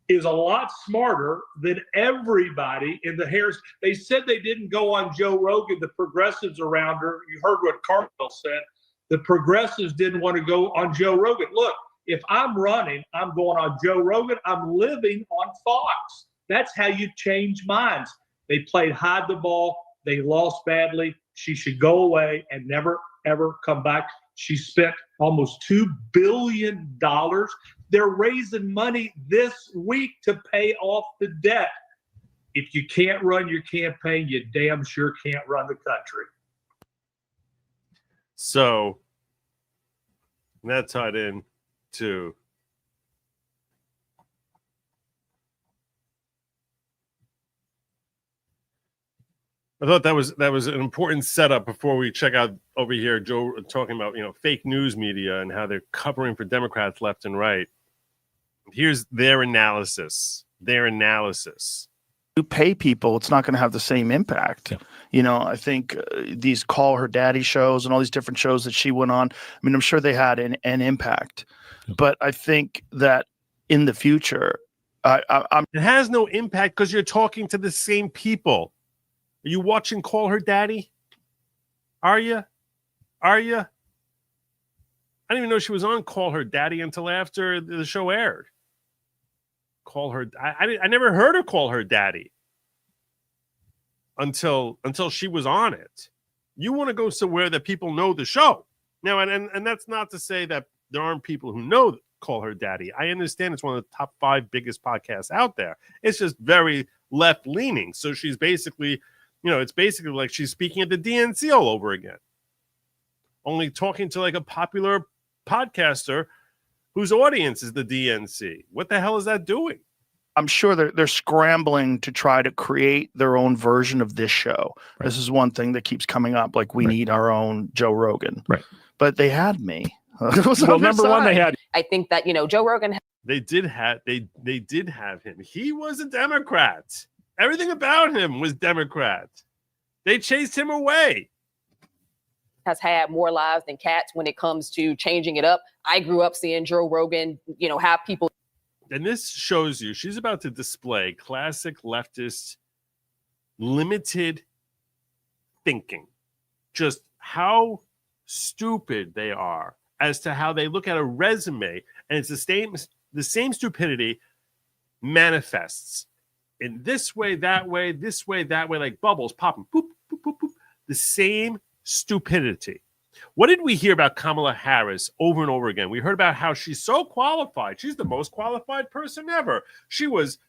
Speaker 13: is a lot smarter than everybody in the Harris. They said they didn't go on Joe Rogan, the progressives around her. You heard what Carmel said. The progressives didn't want to go on Joe Rogan. Look, if I'm running, I'm going on Joe Rogan. I'm living on Fox. That's how you change minds. They played hide the ball. They lost badly. She should go away and never, ever come back. She spent almost $2 billion. They're raising money this week to pay off the debt. If you can't run your campaign, you damn sure can't run the country.
Speaker 1: So that tied in to I thought that was an important setup before we check out over here Joe talking about fake news media and how they're covering for Democrats left and right. Here's their analysis.
Speaker 12: You pay people, it's not going to have the same impact. Yeah. I think these Call Her Daddy shows and all these different shows that she went on, I'm sure they had an impact. Yeah. But I think that in the future,
Speaker 1: it has no impact because you're talking to the same people. Are you watching Call Her Daddy? Are you? I didn't even know she was on Call Her Daddy until after the show aired. Call her. I never heard her call her daddy. until she was on it. You want to go somewhere that people know the show. Now, and that's not to say that there aren't people who call her daddy. I understand it's one of the top 5 biggest podcasts out there. It's just very left leaning. So she's basically, it's basically like she's speaking at the DNC all over again. Only talking to like a popular podcaster whose audience is the DNC. What the hell is that doing?
Speaker 12: I'm sure they're scrambling to try to create their own version of this show. Right. This is one thing that keeps coming up. Like we need our own Joe Rogan.
Speaker 1: Right.
Speaker 12: But they had me.
Speaker 1: Well, number one, they had.
Speaker 5: I think that, Joe Rogan.
Speaker 1: They did have him. He was a Democrat. Everything about him was Democrat. They chased him away.
Speaker 5: Has had more lives than cats when it comes to changing it up. I grew up seeing Joe Rogan, have people.
Speaker 1: And this shows you she's about to display classic leftist limited thinking. Just how stupid they are as to how they look at a resume, and it's the same stupidity manifests in this way, that way, like bubbles popping, boop, boop, boop, boop. The same stupidity. What did we hear about Kamala Harris over and over again? We heard about how she's so qualified. She's the most qualified person ever. She was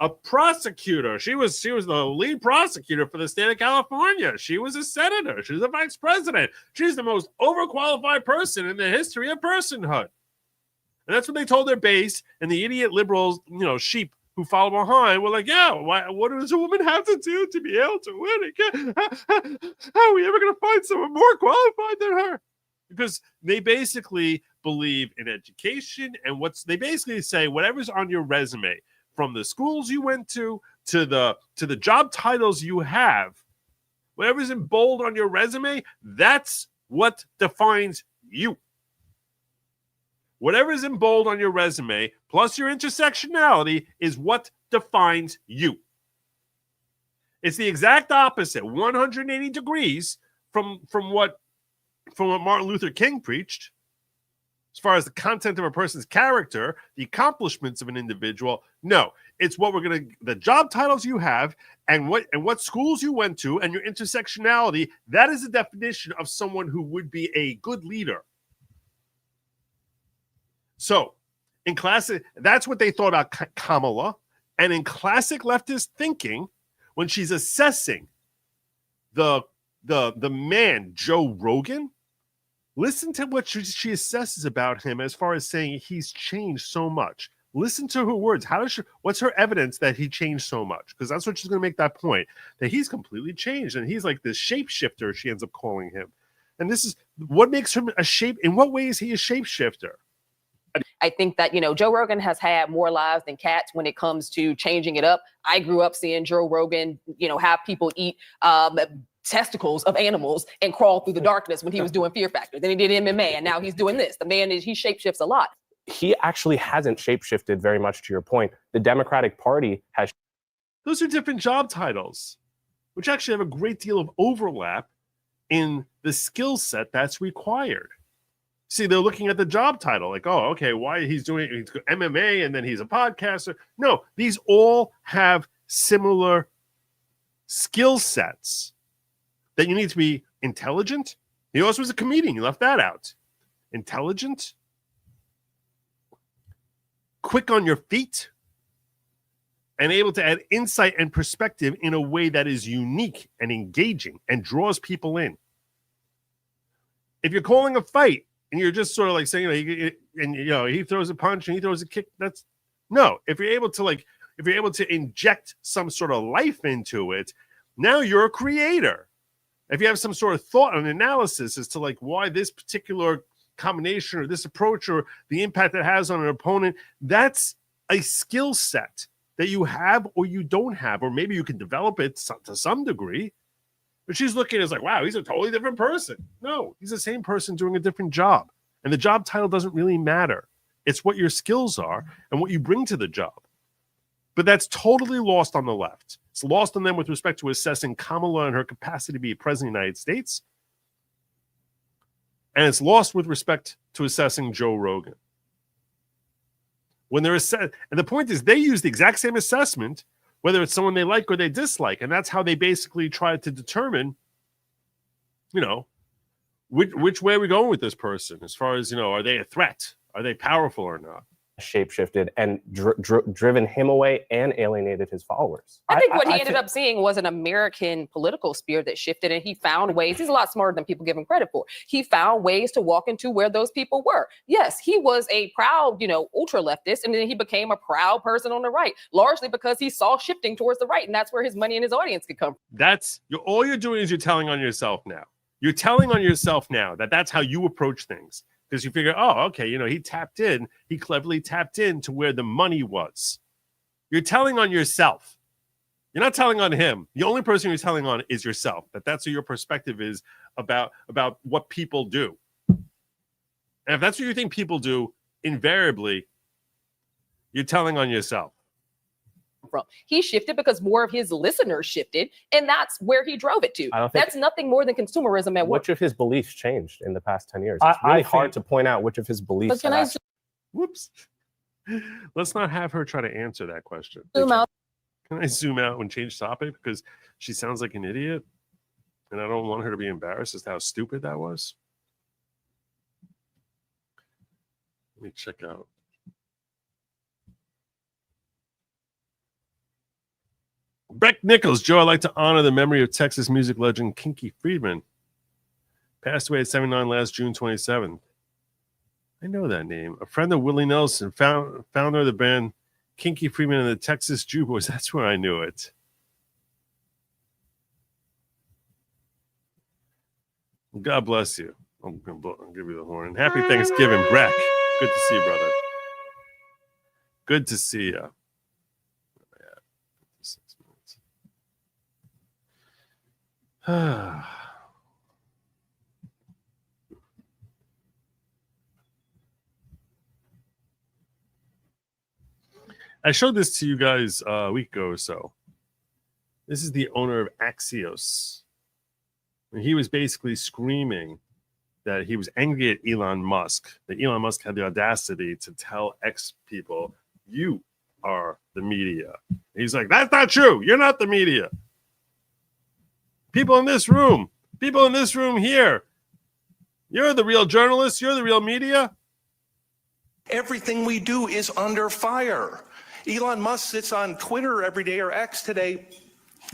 Speaker 1: a prosecutor. She was the lead prosecutor for the state of California. She was a senator. She was a vice president. She's the most overqualified person in the history of personhood. And that's what they told their base, and the idiot liberals, sheep who follow behind were like, yeah, what does a woman have to do to be able to win? How are we ever going to find someone more qualified than her? Because they basically believe in education, and they basically say whatever's on your resume, from the schools you went to the job titles you have, whatever's in bold on your resume, that's what defines you. Whatever is in bold on your resume, plus your intersectionality, is what defines you. It's the exact opposite, 180 degrees from what Martin Luther King preached. As far as the content of a person's character, the accomplishments of an individual, no. It's the job titles you have and what schools you went to and your intersectionality. That is the definition of someone who would be a good leader. So, in classic, that's what they thought about Kamala. And in classic leftist thinking, when she's assessing the man, Joe Rogan, listen to what she assesses about him as far as saying he's changed so much. Listen to her words. What's her evidence that he changed so much? Because that's what she's going to make that point, that he's completely changed. And he's like this shapeshifter, she ends up calling him. And this is what makes him in what way is he a shapeshifter?
Speaker 5: I think that, Joe Rogan has had more lives than cats when it comes to changing it up. I grew up seeing Joe Rogan, have people eat testicles of animals and crawl through the darkness when he was doing Fear Factor. Then he did MMA, and now he's doing this. The man he shapeshifts a lot.
Speaker 14: He actually hasn't shapeshifted very much, to your point. The Democratic Party has.
Speaker 1: Those are different job titles, which actually have a great deal of overlap in the skill set that's required. See, they're looking at the job title, like, oh, okay, why he's MMA and then he's a podcaster. No, these all have similar skill sets that you need to be intelligent. He also was a comedian. You left that out. Intelligent, quick on your feet, and able to add insight and perspective in a way that is unique and engaging and draws people in. If you're calling a fight, and you're just sort of like saying, he throws a punch and he throws a kick. If you're able to inject some sort of life into it, now you're a creator. If you have some sort of thought and analysis as to like why this particular combination or this approach or the impact it has on an opponent, that's a skill set that you have or you don't have, or maybe you can develop it to some degree. But she's looking as like, wow, he's a totally different person. No, he's the same person doing a different job. And the job title doesn't really matter. It's what your skills are and what you bring to the job. But that's totally lost on the left. It's lost on them with respect to assessing Kamala and her capacity to be president of the United States. And it's lost with respect to assessing Joe Rogan. When they're and the point is they use the exact same assessment whether it's someone they like or they dislike. And that's how they basically try to determine, which way are we going with this person as far as, are they a threat? Are they powerful or not?
Speaker 14: Shapeshifted and driven him away and alienated his followers.
Speaker 5: I think what he ended up seeing was an American political sphere that shifted, and he found ways. He's a lot smarter than people give him credit for. He found ways to walk into where those people were. Yes, he was a proud, ultra leftist, and then he became a proud person on the right, largely because he saw shifting towards the right, and that's where his money and his audience could come from.
Speaker 1: All you're doing is you're telling on yourself now. You're telling on yourself now that that's how you approach things. Because you figure, he cleverly tapped in to where the money was. You're telling on yourself. You're not telling on him. The only person you're telling on is yourself. That's what your perspective is about what people do. And if that's what you think people do, invariably, you're telling on yourself.
Speaker 5: From. He shifted because more of his listeners shifted, and that's where he drove it to. That's nothing more than consumerism at work.
Speaker 14: Which of his beliefs changed in the past 10 years? It's really hard to point out which of his beliefs.
Speaker 1: Whoops. Let's not have her try to answer that question.
Speaker 5: Zoom out.
Speaker 1: Can I zoom out and change topic? Because she sounds like an idiot, and I don't want her to be embarrassed as to how stupid that was. Let me check out. Breck Nichols, Joe, I'd like to honor the memory of Texas music legend Kinky Friedman. Passed away at 79 last June 27th. I know that name. A friend of Willie Nelson, founder of the band Kinky Friedman and the Texas Jew Boys. That's where I knew it. God bless you. I'll give you the horn. Happy Thanksgiving, Breck. Good to see you, brother. Good to see you. I showed this to you guys a week ago or so. This is the owner of Axios. And he was basically screaming that he was angry at Elon Musk, that Elon Musk had the audacity to tell X people, you are the media. And he's like, that's not true. You're not the media. People in this room here, you're the real journalists, you're the real media.
Speaker 15: Everything we do is under fire. Elon Musk sits on Twitter every day, or X today,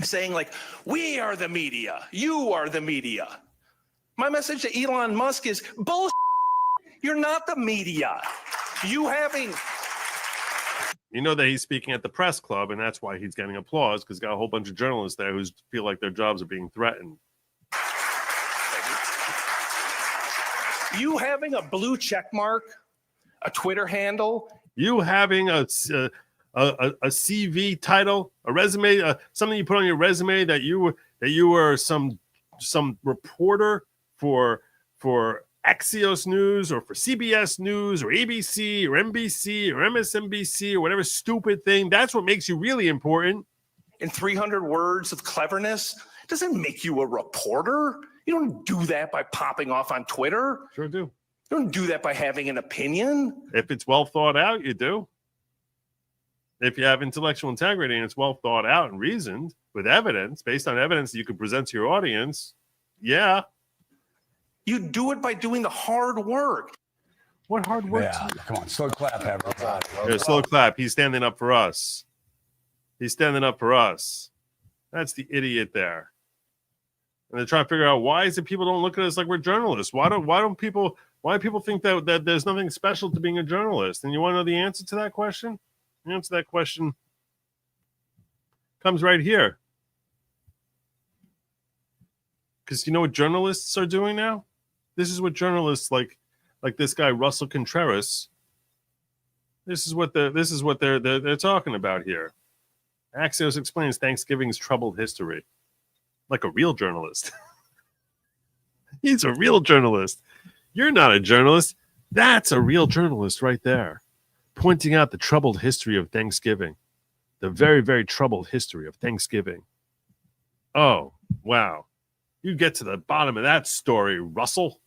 Speaker 15: saying like, we are the media, you are the media. My message to Elon Musk is, bullshit, you're not the media.
Speaker 1: You know that he's speaking at the press club, and that's why he's getting applause, because he's got a whole bunch of journalists there who feel like their jobs are being threatened.
Speaker 15: You having a blue check mark, a Twitter handle,
Speaker 1: you having a CV title, a resume, something you put on your resume that you were some reporter for Axios News or for CBS News or ABC or NBC or MSNBC or whatever stupid thing. That's what makes you really important.
Speaker 15: in 300 words of cleverness doesn't make you a reporter. You don't do that by popping off on Twitter.
Speaker 1: Sure do.
Speaker 15: You don't do that by having an opinion.
Speaker 1: If it's well thought out, you do. If you have intellectual integrity and it's well thought out and reasoned with evidence, based on evidence that you can present to your audience, yeah.
Speaker 15: You do it by doing the hard work.
Speaker 1: What hard work?
Speaker 16: Yeah, come on, slow clap, everybody.
Speaker 1: Here, slow clap. He's standing up for us. He's standing up for us. That's the idiot there. And they're trying to figure out why is it people don't look at us like we're journalists? Why do people think that there's nothing special to being a journalist? And you want to know the answer to that question? The answer to that question comes right here. Because you know what journalists are doing now? This is what journalists like this guy Russell Contreras. This is what they're talking about here. Axios explains Thanksgiving's troubled history. Like a real journalist. He's a real journalist. You're not a journalist. That's a real journalist right there. Pointing out the troubled history of Thanksgiving. The very, very troubled history of Thanksgiving. Oh, wow. You get to the bottom of that story, Russell.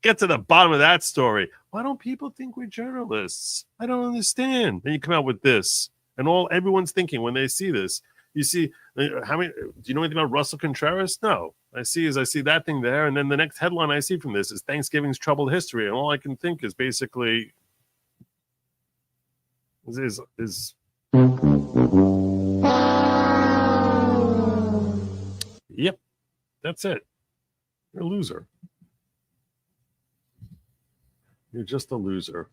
Speaker 1: Get to the bottom of that story. Why don't people think we're journalists? I don't understand. Then you come out with this. And everyone's thinking when they see this, you see, how many, do you know anything about Russell Contreras? No. I see that thing there. And then the next headline I see from this is Thanksgiving's troubled history. And all I can think is basically is yep, that's it. You're a loser. You're just a loser.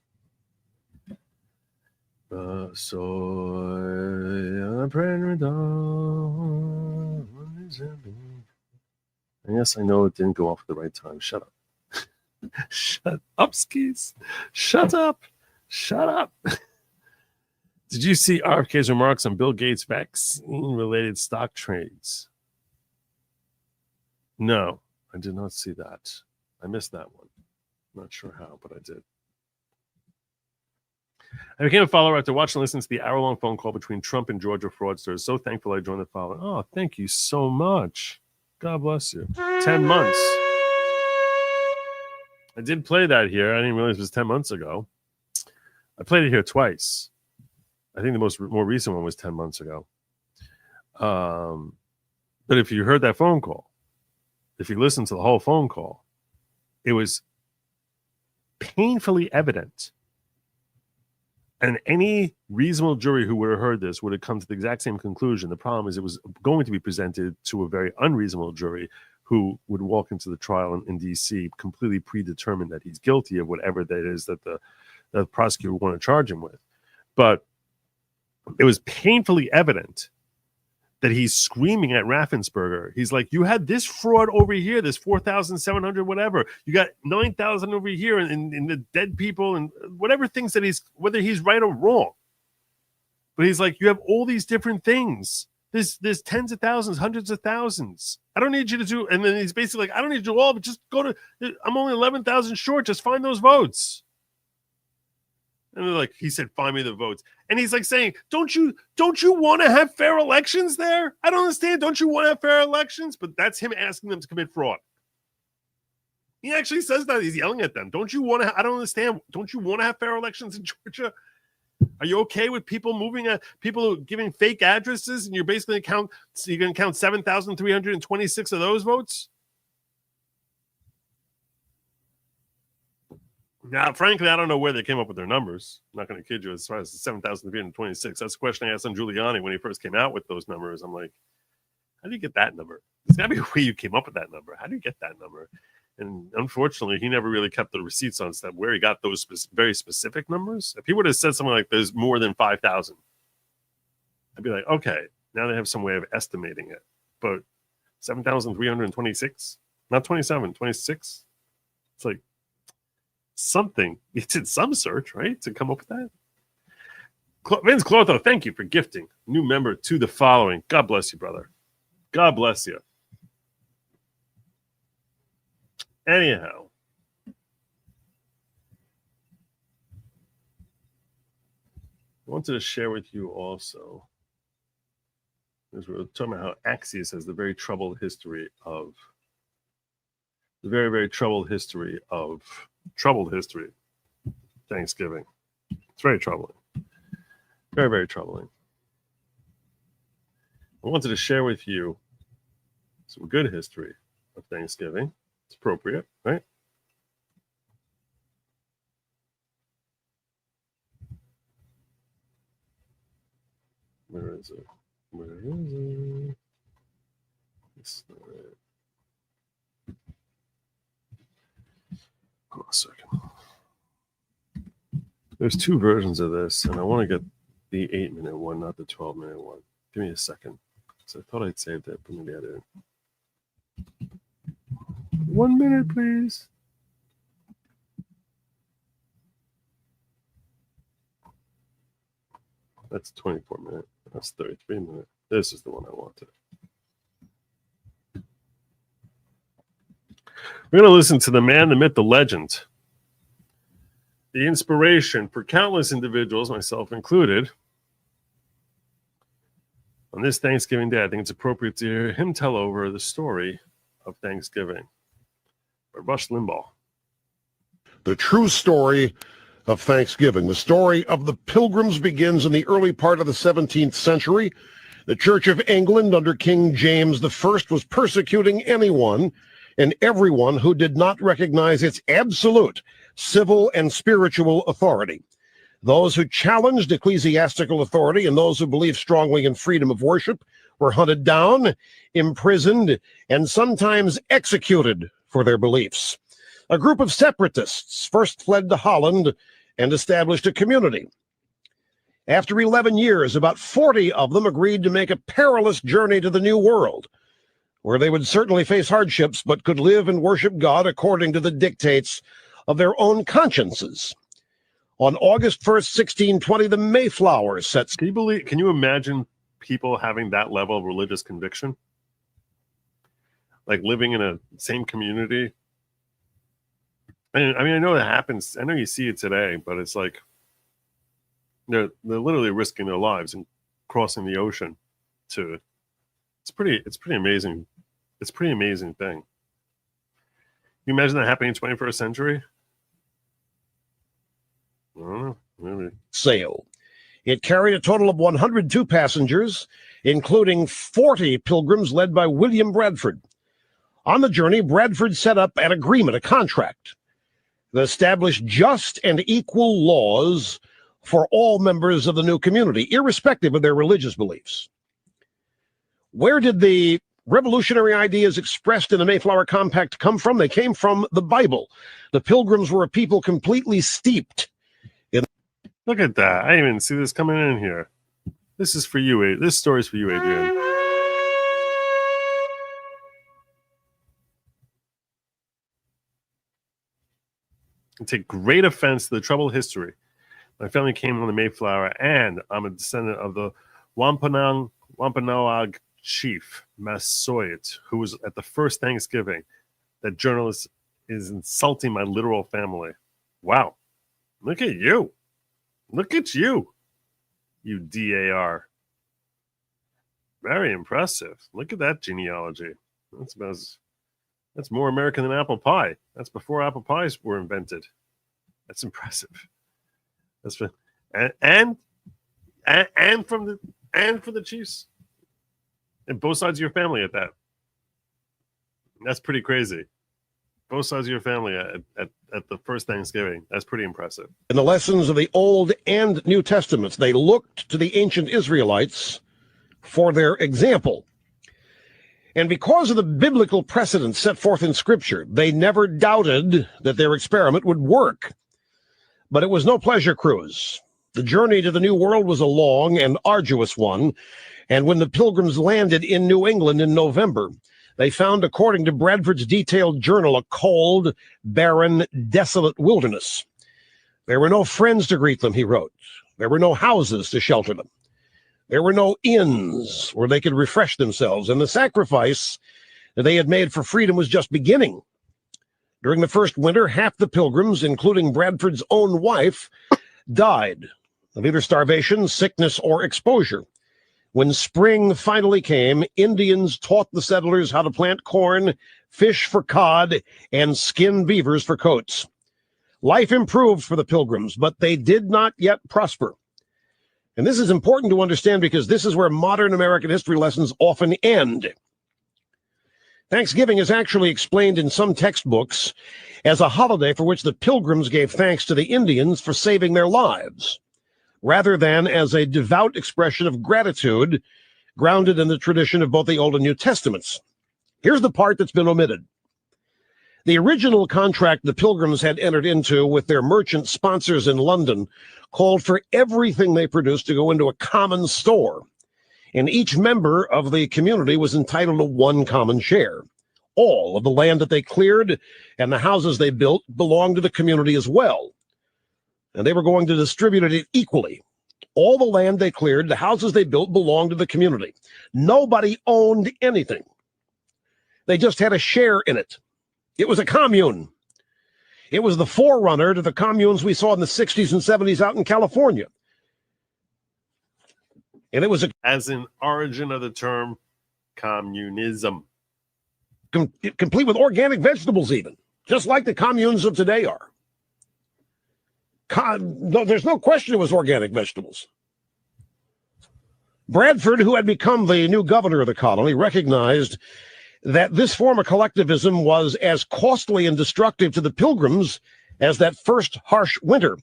Speaker 1: Yes, I know it didn't go off at the right time. Shut up. Shut up, skis. Shut up. Shut up. Did you see RFK's remarks on Bill Gates' vaccine-related stock trades? No, I did not see that. I missed that one. Not sure how, but I did. I became a follower after watching and listening to the hour-long phone call between Trump and Georgia fraudsters. So thankful I joined the follower. Oh, thank you so much. God bless you. 10 months. I did play that here. I didn't realize it was 10 months ago. I played it here twice. I think the more recent one was 10 months ago. But if you heard that phone call, if you listened to the whole phone call, it was painfully evident. And any reasonable jury who would have heard this would have come to the exact same conclusion. The problem is it was going to be presented to a very unreasonable jury who would walk into the trial in D.C. completely predetermined that he's guilty of whatever that is that the prosecutor would want to charge him with. But it was painfully evident that he's screaming at Raffensperger. He's like, you had this fraud over here, this 4,700, whatever. You got 9,000 over here in the dead people and whatever things that whether he's right or wrong. But he's like, you have all these different things. There's tens of thousands, hundreds of thousands. I don't need you to do, and then he's basically like, I don't need to do all, but just go to, I'm only 11,000 short. Just find those votes. And they're like, he said, find me the votes. And he's like saying, don't you want to have fair elections there? I don't understand. Don't you want to have fair elections? But that's him asking them to commit fraud. He actually says that. He's yelling at them. Don't you want to? I don't understand. Don't you want to have fair elections in Georgia? Are you okay with people people giving fake addresses, and you're basically you're going to count 7,326 of those votes? Now, frankly, I don't know where they came up with their numbers. I'm not going to kid you as far as the 7,326. That's the question I asked on Giuliani when he first came out with those numbers. I'm like, how do you get that number? There's got to be a way you came up with that number. How do you get that number? And unfortunately, he never really kept the receipts on stuff where he got those very specific numbers. If he would have said something like there's more than 5,000, I'd be like, okay, now they have some way of estimating it. But 7,326, not 27, 26. It's like, something. You did some search, right, to come up with that. Vince Clotho, thank you for gifting new member to the following. God bless you, brother. God bless you. Anyhow, I wanted to share with you also, as we're talking about how Axios has the very troubled history of Thanksgiving. It's very troubling. Very, very troubling. I wanted to share with you some good history of Thanksgiving. It's appropriate, right? Where is it? It's not it. Hold on a second. There's two versions of this, and I want to get the 8-minute one, not the 12-minute one. Give me a second. So I thought I'd saved it, but maybe I didn't. 1 minute, please. That's 24-minute. That's 33-minute. This is the one I wanted. We're going to listen to the man, the myth, the legend, the inspiration for countless individuals, myself included. On this Thanksgiving Day, I think it's appropriate to hear him tell over the story of Thanksgiving. By Rush Limbaugh.
Speaker 17: The true story of Thanksgiving. The story of the Pilgrims begins in the early part of the 17th century. The Church of England under King James I was persecuting anyone and everyone who did not recognize its absolute civil and spiritual authority. Those who challenged ecclesiastical authority and those who believed strongly in freedom of worship were hunted down, imprisoned, and sometimes executed for their beliefs. A group of separatists first fled to Holland and established a community. After 11 years, about 40 of them agreed to make a perilous journey to the New World, where they would certainly face hardships but could live and worship God according to the dictates of their own consciences. On August 1st, 1620, the Mayflower sets.
Speaker 1: Can you imagine people having that level of religious conviction? Like living in a same community? I mean, I know that happens. I know you see it today, but it's like they're literally risking their lives and crossing the ocean to. It's pretty amazing. It's a pretty amazing thing. Can you imagine that happening in the 21st century? I don't know. Maybe.
Speaker 17: Sail. It carried a total of 102 passengers, including 40 pilgrims led by William Bradford. On the journey, Bradford set up an agreement, a contract, that established just and equal laws for all members of the new community, irrespective of their religious beliefs. Where did the revolutionary ideas expressed in the Mayflower Compact come from? They came from the Bible. The Pilgrims were a people completely steeped in.
Speaker 1: Look at that. I didn't even see this coming in here. This is for you. This story's for you, Adrian. I take great offense to the troubled history. My family came on the Mayflower, and I'm a descendant of the Wampanoag chief, Massasoit, who was at the first Thanksgiving. That journalist is insulting my literal family. Wow. Look at you. Look at you. You DAR. Very impressive. Look at that genealogy. That's more American than apple pie. That's before apple pies were invented. That's impressive. That's for, and from the Chiefs. And both sides of your family at that. That's pretty crazy. Both sides of your family at the first Thanksgiving. That's pretty impressive.
Speaker 17: In the lessons of the Old and New Testaments, they looked to the ancient Israelites for their example. And because of the biblical precedents set forth in Scripture, they never doubted that their experiment would work. But it was no pleasure cruise. The journey to the New World was a long and arduous one, and when the Pilgrims landed in New England in November, they found, according to Bradford's detailed journal, a cold, barren, desolate wilderness. There were no friends to greet them, he wrote. There were no houses to shelter them. There were no inns where they could refresh themselves, and the sacrifice that they had made for freedom was just beginning. During the first winter, half the Pilgrims, including Bradford's own wife, died of either starvation, sickness, or exposure. When spring finally came, Indians taught the settlers how to plant corn, fish for cod, and skin beavers for coats. Life improved for the Pilgrims, but they did not yet prosper. And this is important to understand because this is where modern American history lessons often end. Thanksgiving is actually explained in some textbooks as a holiday for which the Pilgrims gave thanks to the Indians for saving their lives, rather than as a devout expression of gratitude grounded in the tradition of both the Old and New Testaments. Here's the part that's been omitted. The original contract the Pilgrims had entered into with their merchant sponsors in London called for everything they produced to go into a common store, and each member of the community was entitled to one common share. All of the land that they cleared and the houses they built belonged to the community as well, and they were going to distribute it equally. All the land they cleared, the houses they built, belonged to the community. Nobody owned anything. They just had a share in it. It was a commune. It was the forerunner to the communes we saw in the 60s and 70s out in California. And it was
Speaker 1: as in origin of the term communism.
Speaker 17: Complete with organic vegetables even, just like the communes of today are. there's no question it was organic vegetables. Bradford, who had become the new governor of the colony, recognized that this form of collectivism was as costly and destructive to the Pilgrims as that first harsh winter,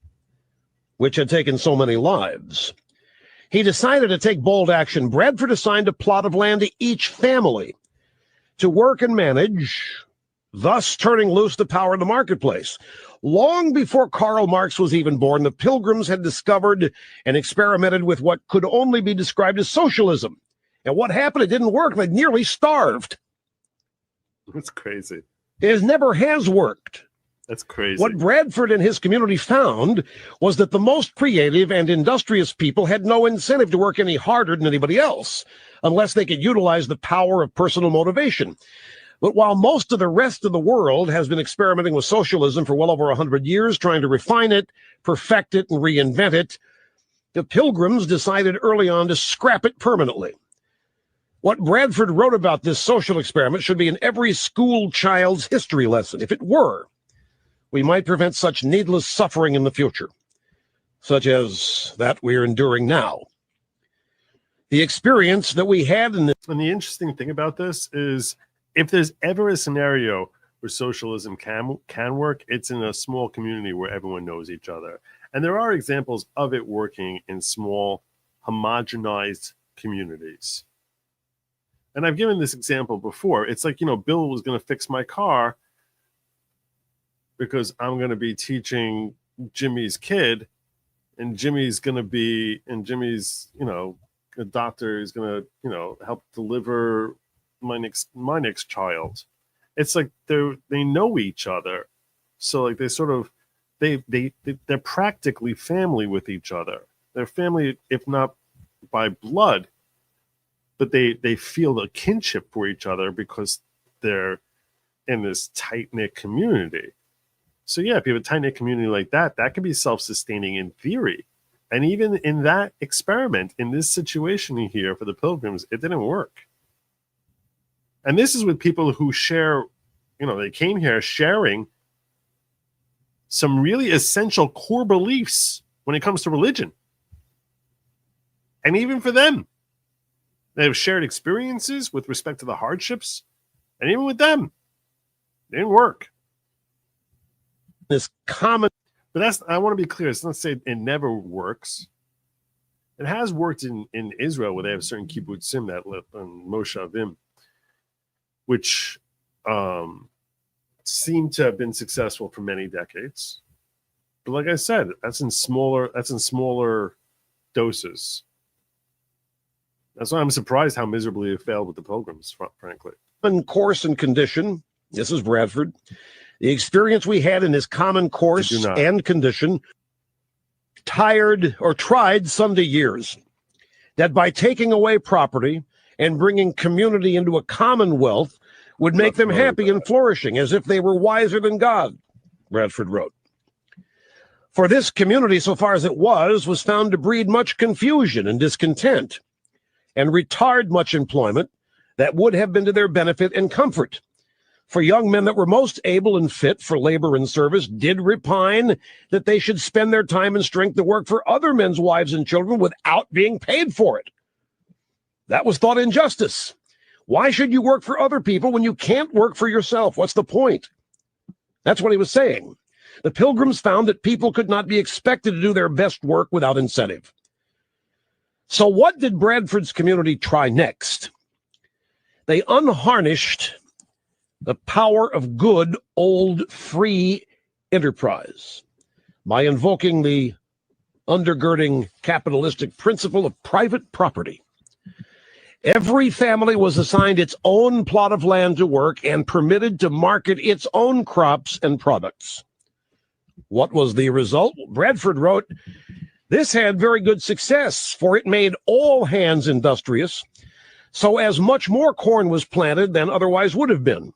Speaker 17: which had taken so many lives. He decided to take bold action. Bradford assigned a plot of land to each family to work and manage, thus turning loose the power of the marketplace. Long before Karl Marx was even born, the Pilgrims had discovered and experimented with what could only be described as socialism. And what happened? It didn't work. They nearly starved.
Speaker 1: That's crazy.
Speaker 17: It never has worked.
Speaker 1: That's crazy.
Speaker 17: What Bradford and his community found was that the most creative and industrious people had no incentive to work any harder than anybody else, unless they could utilize the power of personal motivation. But while most of the rest of the world has been experimenting with socialism for well over 100 years, trying to refine it, perfect it, and reinvent it, the Pilgrims decided early on to scrap it permanently. What Bradford wrote about this social experiment should be in every school child's history lesson. If it were, we might prevent such needless suffering in the future, such as that we're enduring now. The experience that we had in this...
Speaker 1: And the interesting thing about this is, if there's ever a scenario where socialism can work, it's in a small community where everyone knows each other. And there are examples of it working in small, homogenized communities. And I've given this example before. It's like, Bill was going to fix my car because I'm going to be teaching Jimmy's kid, and Jimmy's, a doctor is going to, help deliver my next child. It's like they know each other, so like they're practically family with each other. They're family, if not by blood, but they feel the kinship for each other because they're in this tight-knit community. So yeah, if you have a tight-knit community like that, that can be self-sustaining in theory. And even in that experiment, in this situation here for the Pilgrims, it didn't work. And this is with people who share, they came here sharing some really essential core beliefs when it comes to religion. And even for them, they have shared experiences with respect to the hardships. And even with them, it didn't work.
Speaker 17: This common...
Speaker 1: But I want to be clear. It's not saying it never works. It has worked in Israel, where they have certain kibbutzim that live on Moshavim, which seem to have been successful for many decades. But like I said, that's in smaller doses. That's why I'm surprised how miserably it failed with the Pilgrims, frankly.
Speaker 17: Common course and condition. This is Bradford. The experience we had in this common course and condition tried some to years, that by taking away property and bringing community into a commonwealth would make them happy and flourishing, as if they were wiser than God, Bradford wrote. For this community, so far as it was found to breed much confusion and discontent, and retard much employment that would have been to their benefit and comfort. For young men that were most able and fit for labor and service did repine that they should spend their time and strength to work for other men's wives and children without being paid for it. That was thought injustice. Why should you work for other people when you can't work for yourself? What's the point? That's what he was saying. The Pilgrims found that people could not be expected to do their best work without incentive. So what did Bradford's community try next? They unharnessed the power of good old free enterprise by invoking the undergirding capitalistic principle of private property. Every family was assigned its own plot of land to work and permitted to market its own crops and products. What was the result? Bradford wrote, this had very good success, for it made all hands industrious, so as much more corn was planted than otherwise would have been.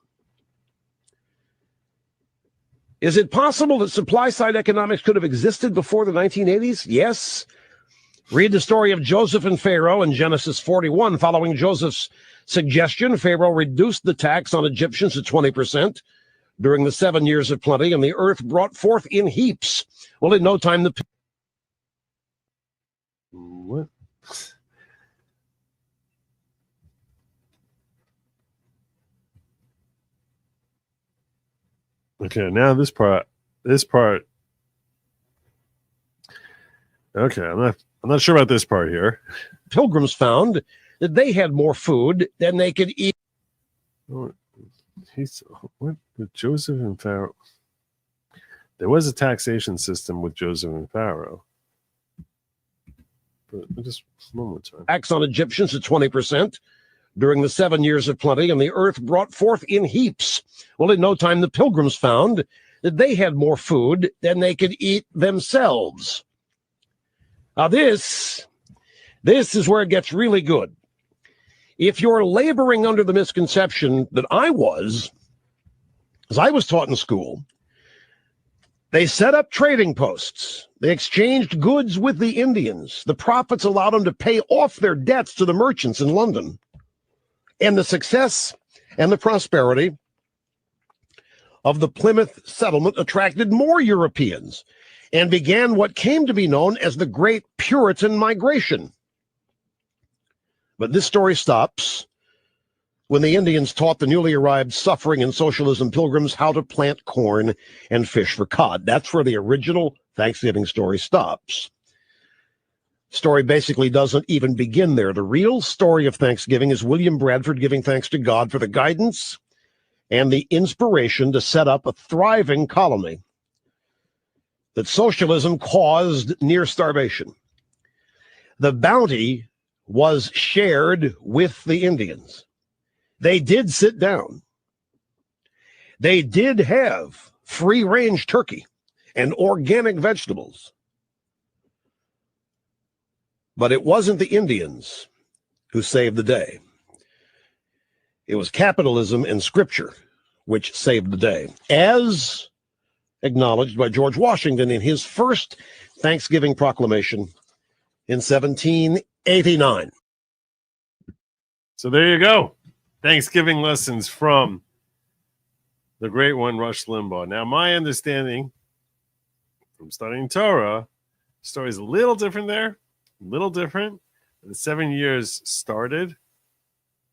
Speaker 17: Is it possible that supply-side economics could have existed before the 1980s? Yes. Read the story of Joseph and Pharaoh in Genesis 41. Following Joseph's suggestion, Pharaoh reduced the tax on Egyptians to 20%, during the 7 years of plenty, and the earth brought forth in heaps. Well, in no time,
Speaker 1: What? Okay, now this part. Okay, I'm not sure about this part here.
Speaker 17: Pilgrims found that they had more food than they could eat.
Speaker 1: What with Joseph and Pharaoh? There was a taxation system with Joseph and Pharaoh. But just one more time.
Speaker 17: Tax on Egyptians at 20% during the 7 years of plenty, and the earth brought forth in heaps. Well, in no time, the pilgrims found that they had more food than they could eat themselves. Now, this is where it gets really good. If you're laboring under the misconception that I was, as I was taught in school, they set up trading posts. They exchanged goods with the Indians. The profits allowed them to pay off their debts to the merchants in London. And the success and the prosperity of the Plymouth settlement attracted more Europeans and began what came to be known as the Great Puritan Migration. But this story stops when the Indians taught the newly arrived suffering and socialism pilgrims how to plant corn and fish for cod. That's where the original Thanksgiving story stops. Story basically doesn't even begin there. The real story of Thanksgiving is William Bradford giving thanks to God for the guidance and the inspiration to set up a thriving colony that socialism caused near starvation. The bounty was shared with the Indians. They did sit down. They did have free-range turkey and organic vegetables. But it wasn't the Indians who saved the day. It was capitalism and scripture which saved the day, as acknowledged by George Washington in his first Thanksgiving proclamation in 1789.
Speaker 1: So there you go. Thanksgiving lessons from the great one, Rush Limbaugh. Now, my understanding from studying Torah, the story is a little different there. A little different. The 7 years started.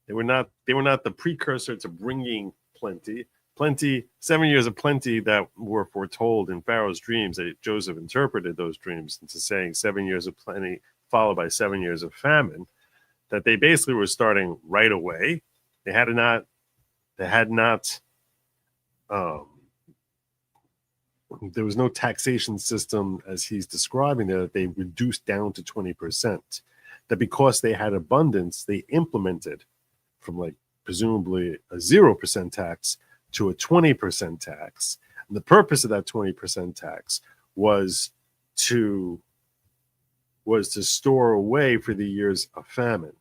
Speaker 1: They were not the precursor to bringing plenty. 7 years of plenty that were foretold in Pharaoh's dreams. That Joseph interpreted those dreams into saying 7 years of plenty followed by 7 years of famine. That they basically were starting right away. They had not. There was no taxation system as he's describing there that they reduced down to 20%. That because they had abundance, they implemented from like presumably a 0% tax to a 20% tax. And the purpose of that 20% tax was to store away for the years of famine.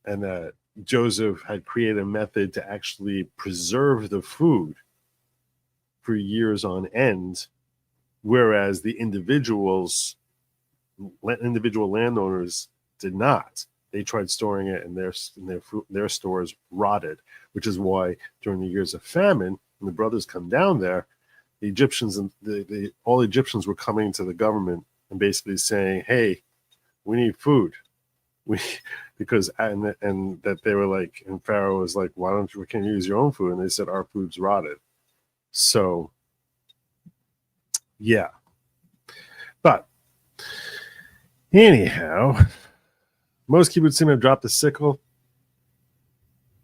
Speaker 1: And that Joseph had created a method to actually preserve the food for years on end, whereas the individual landowners did not. They tried storing it, and their stores rotted, which is why during the years of famine, when the brothers come down there, the Egyptians and all Egyptians were coming to the government and basically saying, "Hey, we need food." Because that they were like, and Pharaoh was like, "Why don't you? Can you use your own food?" And they said, "Our food's rotted." So, yeah. But anyhow, most kibbutzim seem to have dropped the sickle.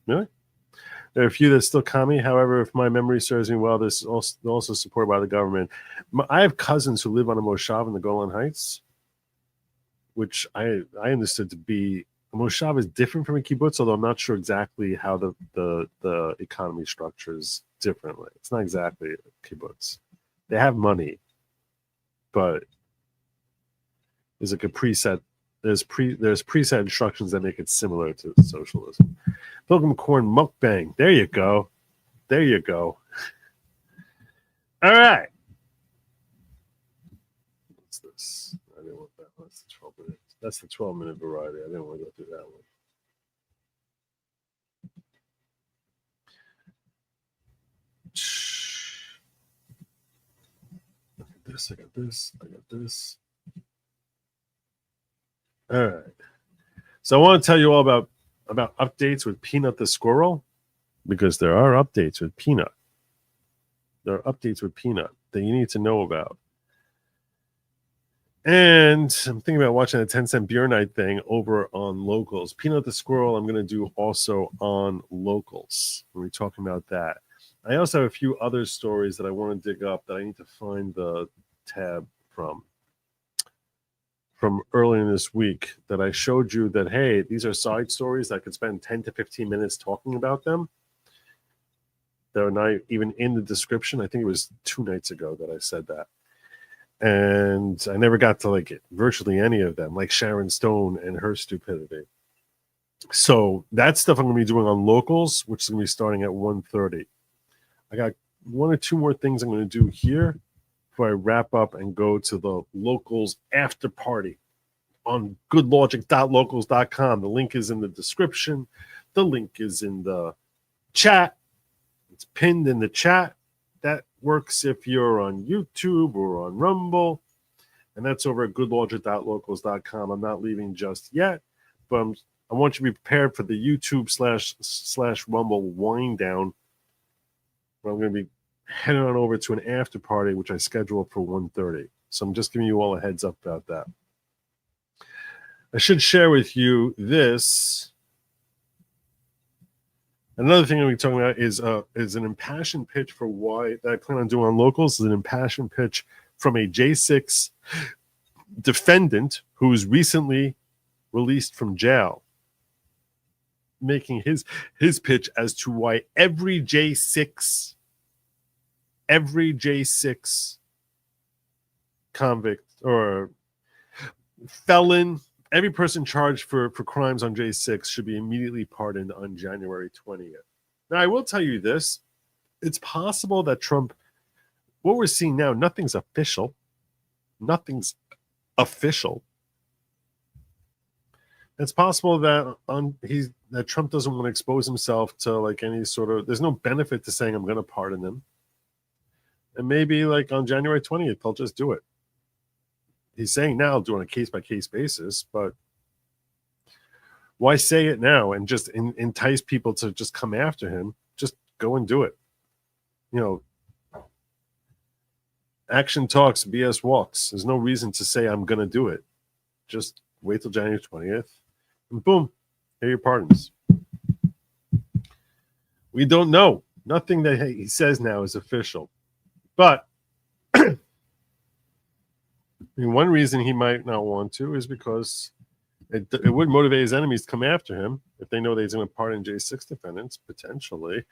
Speaker 1: Really? There are a few that still commie. However, if my memory serves me well, this is also supported by the government. I have cousins who live on a moshav in the Golan Heights, which I understood to be a moshav is different from a kibbutz, although I'm not sure exactly how the economy structures differently. It's not exactly a kibbutz. They have money, but there's like a preset. There's preset instructions that make it similar to socialism. Pilgrim corn mukbang. There you go. There you go. All right. What's this? I didn't want that. That's the 12 minutes. That's the 12-minute variety. I didn't want to go through that one. this. All right. So I want to tell you all about updates with Peanut the squirrel, because there are updates with Peanut. There are updates with Peanut that you need to know about. And I'm thinking about watching a 10-cent beer night thing over on Locals. Peanut the squirrel I'm going to do also on Locals. We're talking about that. I also have a few other stories that I want to dig up that I need to find the tab from earlier this week that I showed you that, hey, these are side stories that I could spend 10 to 15 minutes talking about them. They're not even in the description. I think it was 2 nights ago that I said that. And I never got to like virtually any of them, like Sharon Stone and her stupidity. So that stuff I'm going to be doing on Locals, which is going to be starting at 1:30. I got 1 or 2 more things I'm going to do here before I wrap up and go to the Locals after party on goodlogic.locals.com. The link is in the description. The link is in the chat. It's pinned in the chat. That works if you're on YouTube or on Rumble. And that's over at goodlogic.locals.com. I'm not leaving just yet, but I want you to be prepared for the YouTube slash Rumble wind down, where I'm going to be heading on over to an after party, which I scheduled for 1:30. So I'm just giving you all a heads up about that. I should share with you this. Another thing I'm going to be talking about is an impassioned pitch for why that I plan on doing on Locals. Is an impassioned pitch from a J6 defendant who was recently released from jail, making his pitch as to why every J6 convict or felon, every person charged for crimes on J6 should be immediately pardoned on January 20th. Now, I will tell you this. It's possible that Trump, what we're seeing now, nothing's official. Nothing's official. It's possible that that Trump doesn't want to expose himself to like any sort of, there's no benefit to saying I'm going to pardon him. And maybe like on January 20th, they'll just do it. He's saying now do on a case-by-case basis, but why say it now and just entice people to just come after him? Just go and do it. You know, action talks, BS walks. There's no reason to say I'm going to do it. Just wait till January 20th, and boom, here are your pardons. We don't know. Nothing that he says now is official. But I mean, one reason he might not want to is because it would motivate his enemies to come after him if they know that he's going to pardon J6 defendants, potentially.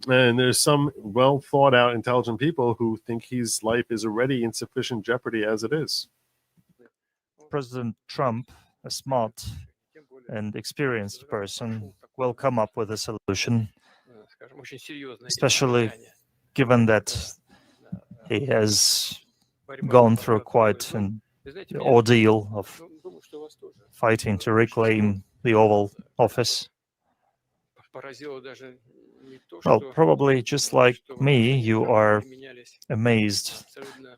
Speaker 1: And there's some well thought out, intelligent people who think his life is already in sufficient jeopardy as it is.
Speaker 18: President Trump, a smart and experienced person, will come up with a solution, especially given that he has gone through quite an ordeal of fighting to reclaim the Oval Office. Well, probably just like me, you are amazed,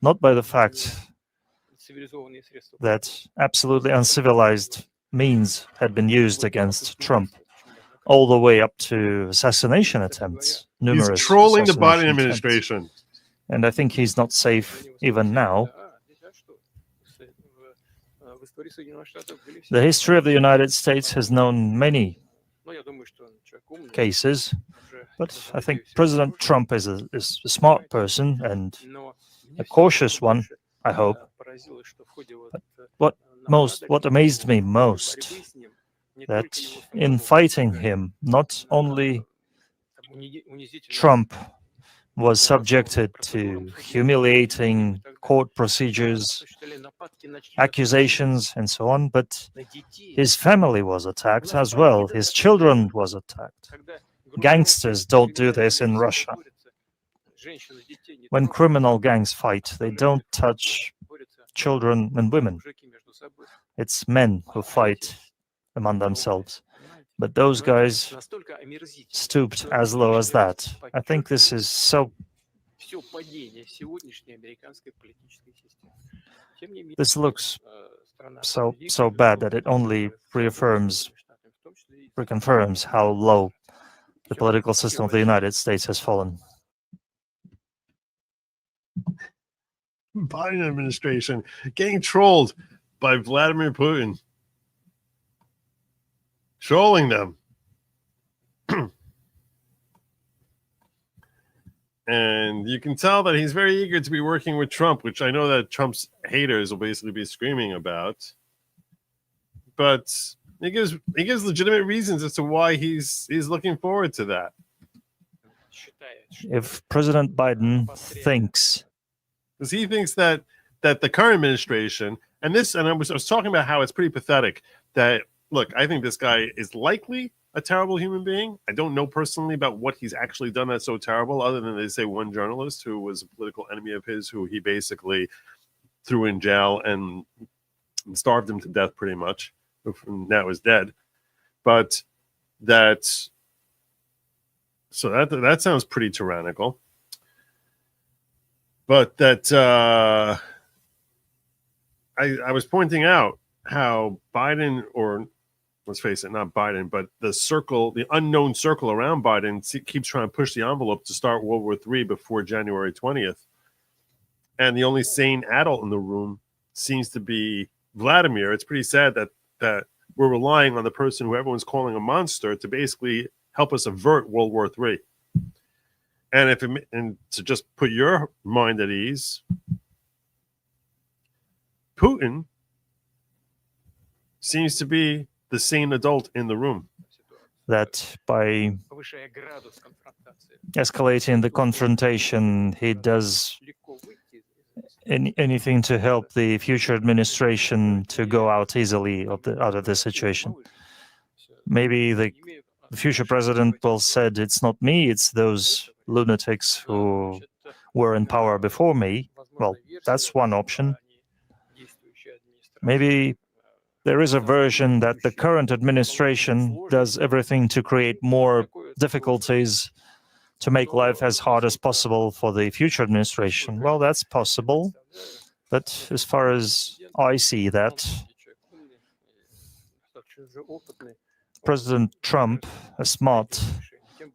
Speaker 18: not by the fact that absolutely uncivilized means had been used against Trump, all the way up to assassination attempts. Numerous
Speaker 1: He's trolling the Biden
Speaker 18: assassination
Speaker 1: administration.
Speaker 18: attempts. And I think he's not safe even now. The history of the United States has known many cases, but I think President Trump is a smart person and a cautious one, I hope. But what amazed me most, that in fighting him, not only Trump was subjected to humiliating court procedures, accusations, and so on, but his family was attacked as well. His children was attacked. Gangsters don't do this in Russia. When criminal gangs fight, they don't touch children and women. It's men who fight among themselves. But those guys stooped as low as that. I think this is so This looks so bad that it only reconfirms how low the political system of the United States has fallen.
Speaker 1: Biden administration getting trolled by Vladimir Putin. Trolling them. And you can tell that he's very eager to be working with Trump, which I know that Trump's haters will basically be screaming about. But he gives legitimate reasons as to why he's looking forward to that.
Speaker 18: If President Biden thinks,
Speaker 1: because he thinks that the current administration and I was talking about how it's pretty pathetic that, look, I think this guy is likely a terrible human being. I don't know personally about what he's actually done that's so terrible, other than they say one journalist who was a political enemy of his, who he basically threw in jail and starved him to death pretty much. Now is dead. But that sounds pretty tyrannical. But that I was pointing out how Biden, or let's face it, not Biden, but the unknown circle around Biden keeps trying to push the envelope to start World War III before January 20th. And the only sane adult in the room seems to be Vladimir. It's pretty sad that we're relying on the person who everyone's calling a monster to basically help us avert World War III. And to just put your mind at ease, Putin seems to be the sane adult in the room.
Speaker 18: that by escalating the confrontation, he does anything to help the future administration to go out easily out of the situation. Maybe the future president will said, it's not me, it's those lunatics who were in power before me. Well, that's one option. Maybe there is a version that the current administration does everything to create more difficulties to make life as hard as possible for the future administration. Well, that's possible. But as far as I see that, President Trump, a smart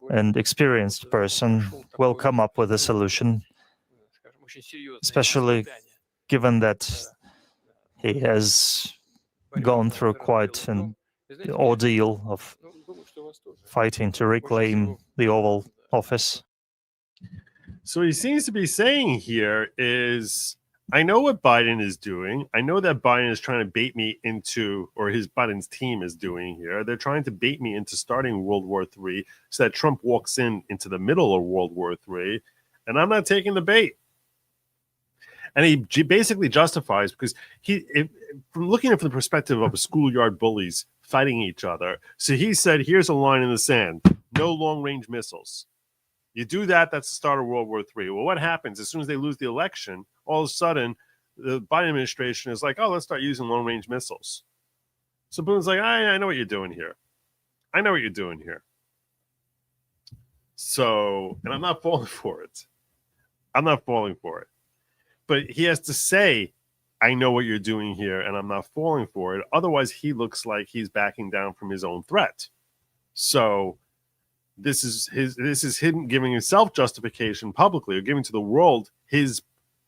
Speaker 18: and experienced person, will come up with a solution, especially given that he has gone through quite an ordeal of fighting to reclaim the Oval Office.
Speaker 1: So what he seems to be saying here is, I know what Biden is doing. I know that Biden is trying to bait me into, or Biden's team is doing here. They're trying to bait me into starting World War III so that Trump walks into the middle of World War III, and I'm not taking the bait. And he basically justifies, because from looking at it from the perspective of a schoolyard bullies fighting each other. So he said, here's a line in the sand: no long-range missiles. You do that, that's the start of World War III. Well, what happens as soon as they lose the election? All of a sudden, the Biden administration is like, oh, let's start using long-range missiles. So Putin's like, I know what you're doing here. I know what you're doing here. So, and I'm not falling for it. I'm not falling for it. But he has to say, I know what you're doing here, and I'm not falling for it. Otherwise, he looks like he's backing down from his own threat. So this is him giving himself justification publicly, or giving to the world his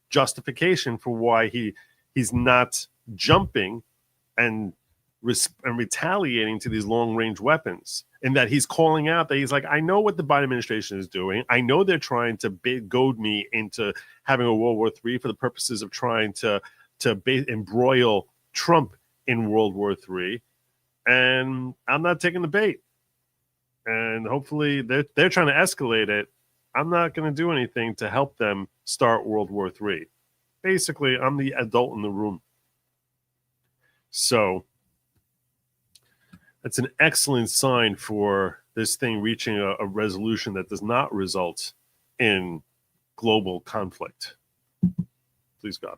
Speaker 1: justification for why he's not jumping and retaliating to these long-range weapons, and that he's calling out that he's like, I know what the Biden administration is doing. I know they're trying to goad me into having a World War III for the purposes of trying to embroil Trump in World War III, and I'm not taking the bait. And hopefully they're trying to escalate it. I'm not going to do anything to help them start World War III. Basically, I'm the adult in the room. So that's an excellent sign for this thing reaching a resolution that does not result in global conflict. Please God.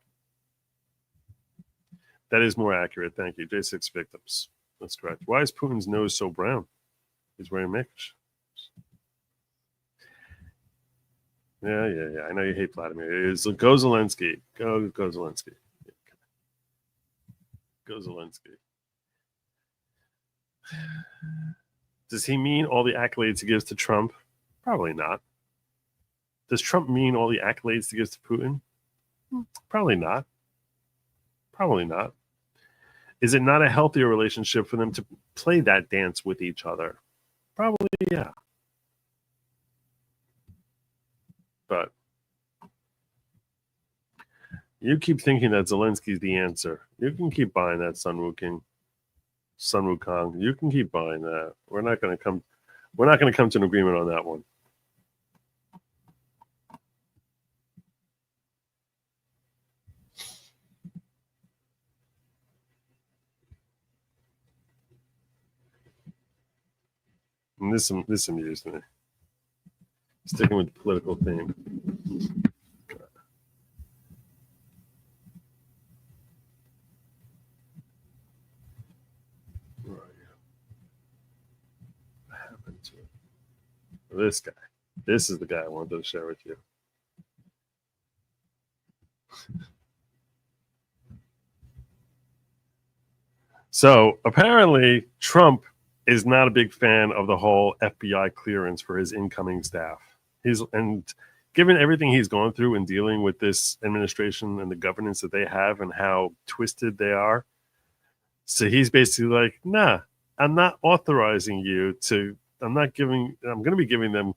Speaker 1: That is more accurate. Thank you. J6 victims. That's correct. Why is Putin's nose so brown? He's wearing makeup. Yeah. I know you hate Vladimir. Go Zelensky. Go Zelensky. Go Zelensky. Does he mean all the accolades he gives to Trump? Probably not. Does Trump mean all the accolades he gives to Putin? Probably not. Probably not. Is it not a healthier relationship for them to play that dance with each other? Probably, yeah. But you keep thinking that Zelensky's the answer. You can keep buying that, Sun Wukong. You can keep buying that. We're not going to come to an agreement on that one. And this amused me. Sticking with the political theme. Where are you? What happened to it? This guy. This is the guy I wanted to share with you. So apparently Trump is not a big fan of the whole FBI clearance for his incoming staff. Given everything he's gone through in dealing with this administration and the governance that they have and how twisted they are, so he's basically like, nah, I'm not authorizing you to. I'm going to be giving them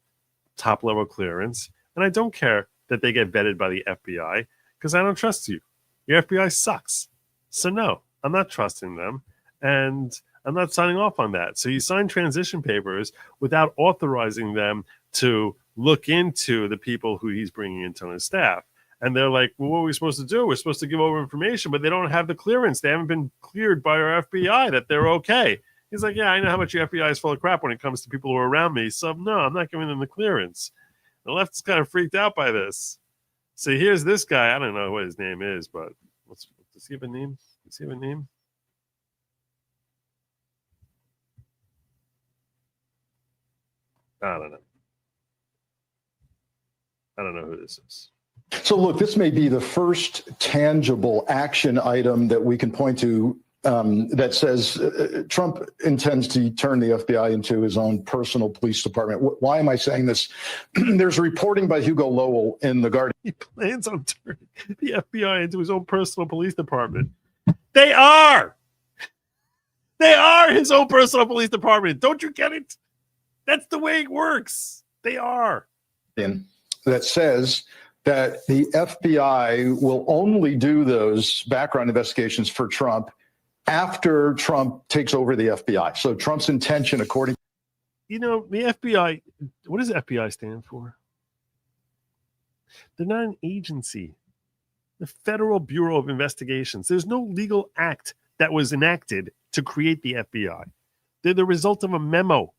Speaker 1: top level clearance, and I don't care that they get vetted by the FBI because I don't trust you. Your FBI sucks. So no, I'm not trusting them, and I'm not signing off on that. So he signed transition papers without authorizing them to look into the people who he's bringing into his staff. And they're like, well, what are we supposed to do? We're supposed to give over information, but they don't have the clearance. They haven't been cleared by our FBI that they're okay. He's like, yeah, I know how much your FBI is full of crap when it comes to people who are around me. So no, I'm not giving them the clearance. The left is kind of freaked out by this. So here's this guy. I don't know what his name is, but does he have a name? Does he have a name? I don't know. I don't know who this is.
Speaker 19: So look, this may be the first tangible action item that we can point to that says Trump intends to turn the FBI into his own personal police department. Why am I saying this? There's reporting by Hugo Lowell in The Guardian.
Speaker 1: He plans on turning the FBI into his own personal police department. They are his own personal police department. Don't you get it? That's the way it works. They are.
Speaker 19: That says that the FBI will only do those background investigations for Trump after Trump takes over the FBI. So Trump's intention, according...
Speaker 1: The FBI, what does FBI stand for? They're not an agency. The Federal Bureau of Investigations. There's no legal act that was enacted to create the FBI. They're the result of a memo,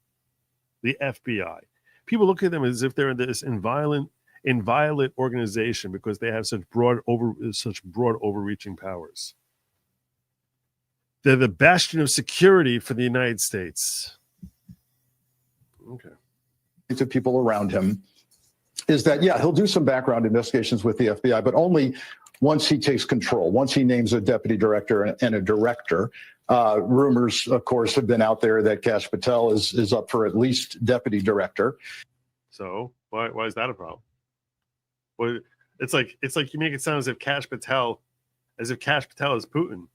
Speaker 1: the FBI. People look at them as if they're this inviolate organization because they have such broad overreaching powers. They're the bastion of security for the United States. Okay.
Speaker 19: To people around him is that, yeah, he'll do some background investigations with the FBI, but only once he takes control, once he names a deputy director and a director. Rumors, of course, have been out there that Kash Patel is up for at least deputy director.
Speaker 1: So why is that a problem? Well, it's like you make it sound as if Kash Patel is Putin.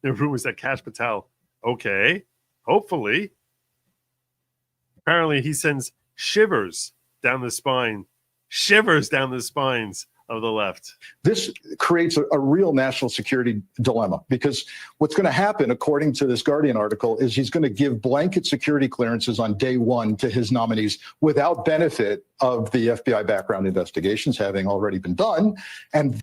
Speaker 1: There are rumors that Kash Patel, okay, hopefully. Apparently he sends shivers down the spines of the left.
Speaker 19: This creates a real national security dilemma because what's going to happen, according to this Guardian article, is he's going to give blanket security clearances on day one to his nominees without benefit of the FBI background investigations having already been done. And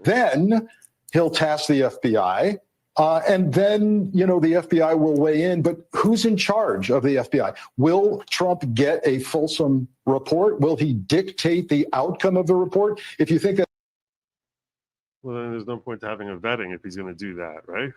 Speaker 19: then he'll task the FBI. And then, the FBI will weigh in. But who's in charge of the FBI? Will Trump get a fulsome report? Will he dictate the outcome of the report? If you think that.
Speaker 1: Well, then there's no point to having a vetting if he's going to do that, right?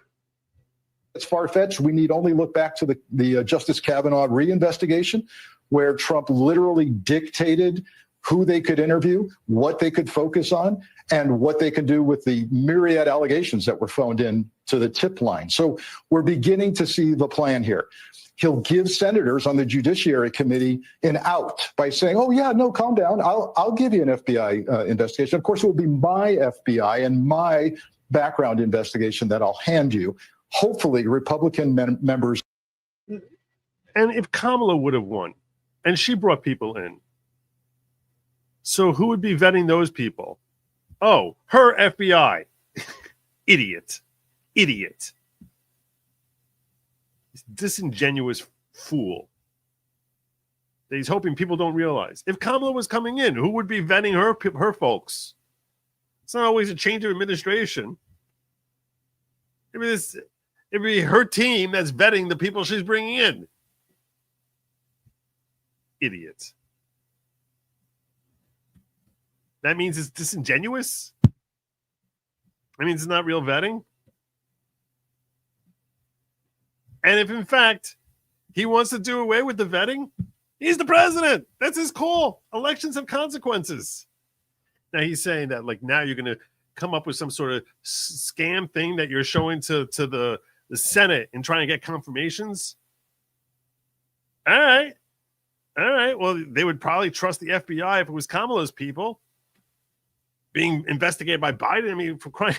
Speaker 19: It's far-fetched. We need only look back to the Justice Kavanaugh reinvestigation, where Trump literally dictated who they could interview, what they could focus on, and what they could do with the myriad allegations that were phoned in to the tip line. So we're beginning to see the plan here. He'll give senators on the Judiciary Committee an out by saying, oh, yeah, no, calm down. I'll give you an FBI investigation. Of course, it will be my FBI and my background investigation that I'll hand you. Hopefully, Republican members.
Speaker 1: And if Kamala would have won, and she brought people in, so who would be vetting those people? Oh, her FBI. Idiot. Disingenuous fool that he's hoping people don't realize. If Kamala was coming in, who would be vetting her folks? It's not always a change of administration. It'd be her team that's vetting the people she's bringing in. Idiot. That means it's disingenuous? That means it's not real vetting? And if, in fact, he wants to do away with the vetting, he's the president. That's his call. Elections have consequences. Now, he's saying that, like, now you're going to come up with some sort of scam thing that you're showing to the Senate and trying to get confirmations. All right. Well, they would probably trust the FBI if it was Kamala's people being investigated by Biden. I mean, for crying...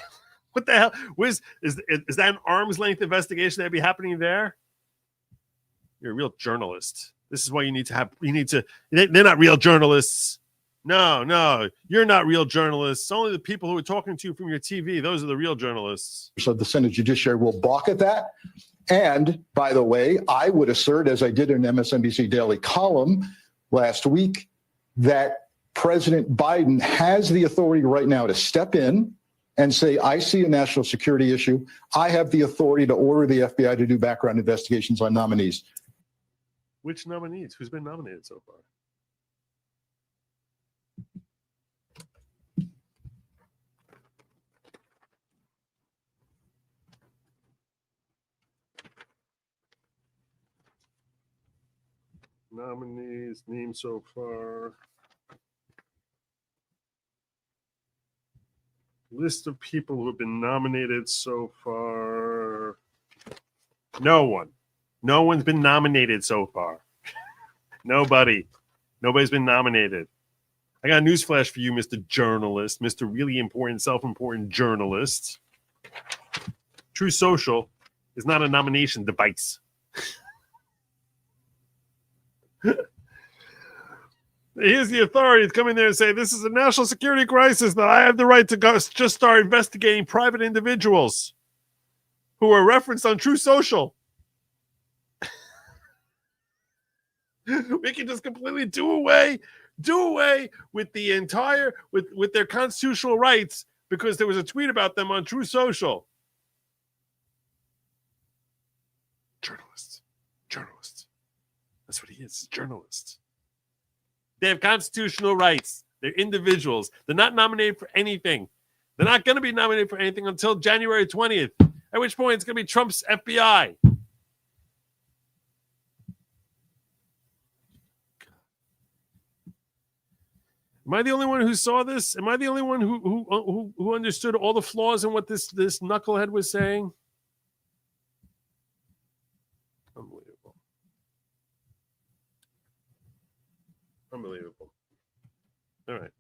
Speaker 1: What the hell? Is that an arm's length investigation that'd be happening there? You're a real journalist. This is why they're not real journalists. No, you're not real journalists. Only the people who are talking to you from your TV, those are the real journalists.
Speaker 19: So the Senate Judiciary will balk at that. And by the way, I would assert, as I did in an MSNBC Daily column last week, that President Biden has the authority right now to step in and say, I see a national security issue. I have the authority to order the FBI to do background investigations on nominees.
Speaker 1: Which nominees? Who's been nominated so far? Nominees named so far. List of people who have been nominated so far. No one. No one's been nominated so far. Nobody. Nobody's been nominated. I got a newsflash for you, Mr. Journalist, Mr. Really Important, Self-Important Journalist. True Social is not a nomination device. Here's the authority to come in there and say, this is a national security crisis that I have the right to go just start investigating private individuals who are referenced on True Social. We can just completely do away with the entire, with their constitutional rights because there was a tweet about them on True Social. Journalists. That's what he is, journalists. They have constitutional rights. They're individuals. They're not nominated for anything. They're not going to be nominated for anything until January 20th, at which point it's going to be Trump's FBI. Am I the only one who saw this? Am I the only one who understood all the flaws in what this knucklehead was saying? Unbelievable. All right.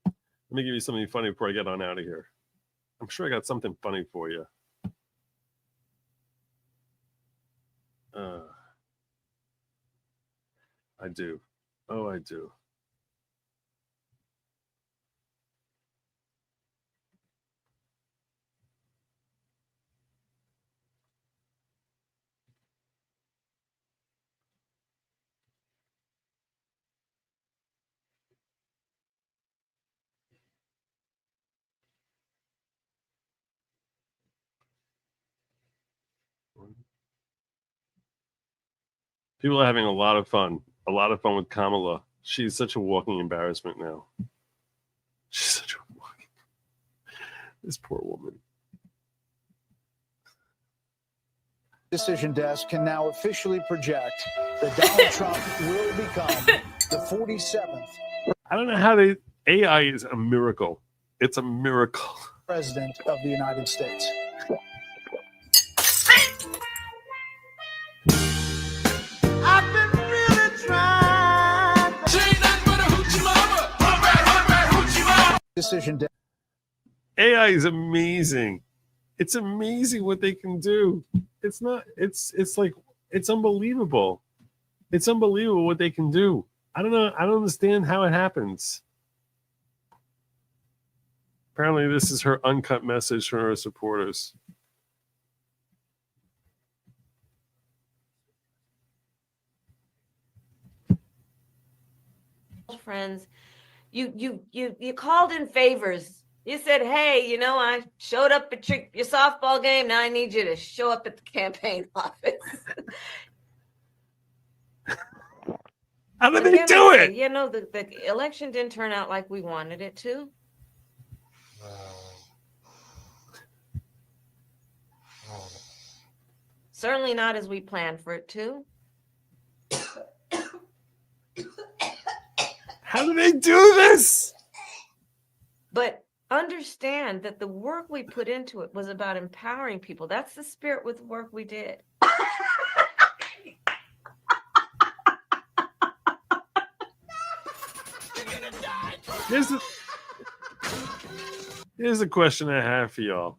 Speaker 1: Let me give you something funny before I get on out of here. I'm sure I got something funny for you. I do. Oh, I do. People are having a lot of fun with Kamala. She's such a walking embarrassment now. She's such a walking. This poor woman.
Speaker 20: Decision desk can now officially project that Donald Trump will become the 47th.
Speaker 1: I don't know how AI is a miracle. It's a miracle.
Speaker 20: President of the United States.
Speaker 7: I've been really trying.
Speaker 20: Decision.
Speaker 1: AI is amazing. It's amazing what they can do. It's unbelievable. It's unbelievable what they can do. I don't know. I don't understand how it happens. Apparently, this is her uncut message from her supporters.
Speaker 21: Friends, you called in favors. You said, hey, I showed up at your softball game. Now I need you to show up at the campaign office.
Speaker 1: How did they do it?
Speaker 21: The election didn't turn out like we wanted it to. Certainly not as we planned for it to.
Speaker 1: How do they do this?
Speaker 21: But understand that the work we put into it was about empowering people. That's the spirit with the work we did.
Speaker 1: Here's the question I have for y'all.